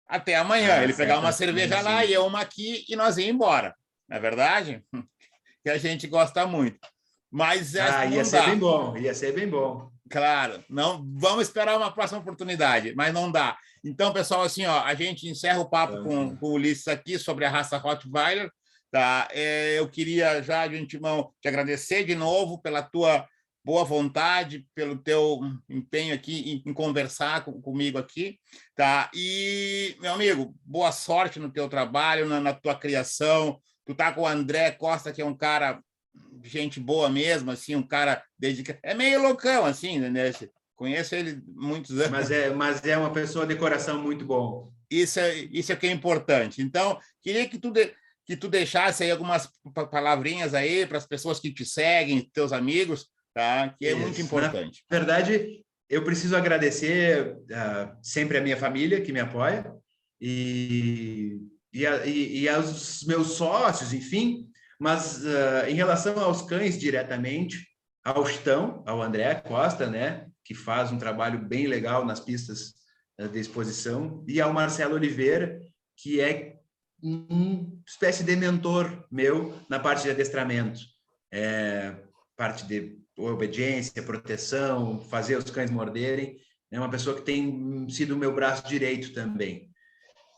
até amanhã. Ele pegar uma cerveja lá e eu uma aqui e nós ir embora. Não é verdade? Que a gente gosta muito. Mas ia ser bem bom, ia ser bem bom. Claro, não, vamos esperar uma próxima oportunidade, mas não dá. Então, pessoal, assim, ó, a gente encerra o papo com o Ulisses aqui sobre a raça Rottweiler. Tá? Eu queria já de antemão te agradecer de novo pela tua boa vontade, pelo teu empenho aqui em conversar comigo aqui, tá? E, meu amigo, boa sorte no teu trabalho, na tua criação. Tu tá com o André Costa, que é um cara gente boa mesmo, assim, um cara dedicado. É meio loucão, assim, né? Conheço ele muitos anos. Mas é uma pessoa de coração muito bom. Isso é que é importante. Então, queria que tu deixasse aí algumas palavrinhas aí para as pessoas que te seguem, teus amigos, tá? Que é muito importante. Na verdade, eu preciso agradecer sempre a minha família que me apoia e aos meus sócios, enfim. Mas em relação aos cães diretamente, ao Chitão, ao André Costa, né, que faz um trabalho bem legal nas pistas de exposição, e ao Marcelo Oliveira, que é uma espécie de mentor meu na parte de adestramento, parte de obediência, proteção, fazer os cães morderem. É uma pessoa que tem sido o meu braço direito também.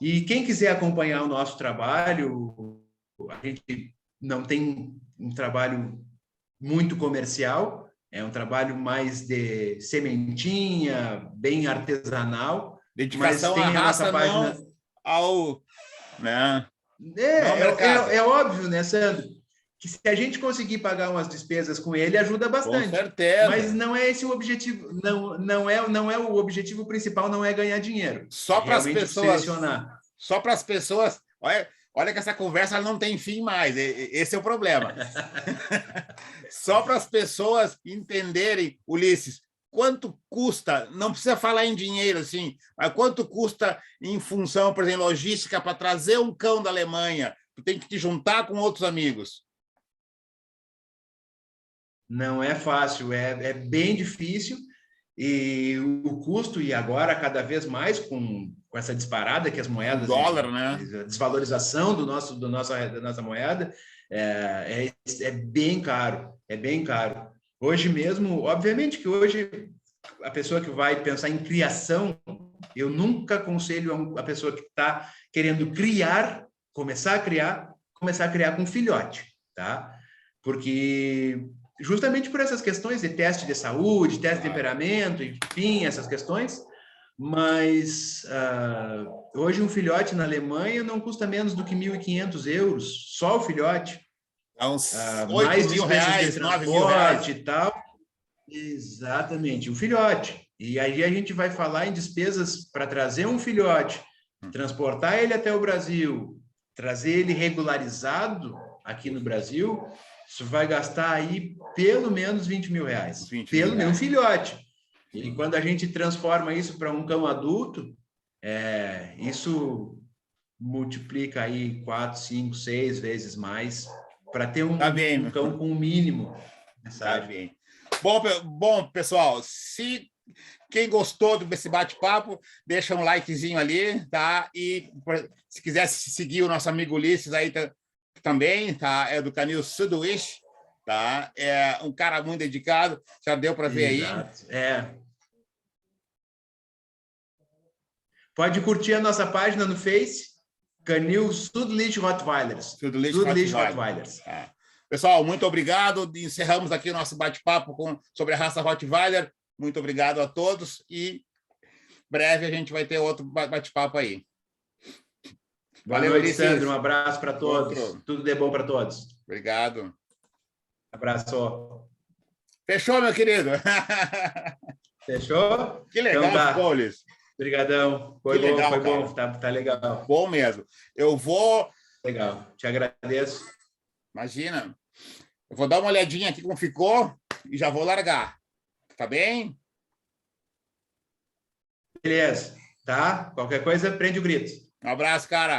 E quem quiser acompanhar o nosso trabalho, a gente não tem um trabalho muito comercial, é um trabalho mais de sementinha, bem artesanal. Dedicação à raça, página... não ao... Né? É óbvio, né, Sandro? Que se a gente conseguir pagar umas despesas com ele, ajuda bastante. Com certeza. Mas não é esse o objetivo. Não é o objetivo principal, não é ganhar dinheiro. Só para as pessoas. Selecionar. Só para as pessoas. Olha que essa conversa não tem fim mais. Esse é o problema. Só para as pessoas entenderem, Ulisses, quanto custa, não precisa falar em dinheiro, assim, mas quanto custa em função, por exemplo, logística para trazer um cão da Alemanha? Tu tem que te juntar com outros amigos. Não é fácil, é bem difícil, e o custo, e agora cada vez mais com essa disparada que as moedas... O dólar, né? A desvalorização da nossa moeda, é bem caro, é bem caro. Hoje mesmo, obviamente que hoje a pessoa que vai pensar em criação, eu nunca aconselho a pessoa que está querendo começar a criar com filhote, tá? Porque justamente por essas questões de teste de saúde, teste de temperamento, enfim, essas questões, mas hoje um filhote na Alemanha não custa menos do que 1.500 euros, só o filhote. Mais de R$8.000, R$9.000 e tal. Exatamente, o filhote. E aí a gente vai falar em despesas para trazer um filhote, transportar ele até o Brasil, trazer ele regularizado aqui no Brasil, isso vai gastar aí pelo menos R$20.000. Pelo menos um filhote. E quando a gente transforma isso para um cão adulto, isso multiplica aí 4, 5, 6 vezes mais para ter um cão com o mínimo. Tá bem. Bom, pessoal, se quem gostou desse bate-papo, deixa um likezinho ali, tá? E se quiser seguir o nosso amigo Ulisses aí também, tá? É do canil Sudowish, tá? É um cara muito dedicado, já deu para ver Exato. Pode curtir a nossa página no Face, Canil Südliche Rottweilers. Südliche Rottweilers. Tá. Pessoal, muito obrigado. Encerramos aqui o nosso bate-papo sobre a raça Rottweiler. Muito obrigado a todos e breve a gente vai ter outro bate-papo aí. Valeu, noite, Sandro. Um abraço para todos. Tudo de bom para todos. Obrigado. Abraço. Fechou, meu querido? Fechou? Que legal, então, tá. Coles. Obrigadão. Foi bom, legal, foi bom. Tá legal. Bom mesmo. Eu vou... Legal. Te agradeço. Imagina. Eu vou dar uma olhadinha aqui como ficou e já vou largar. Tá bem? Beleza. Tá? Qualquer coisa, prende o grito. Um abraço, cara.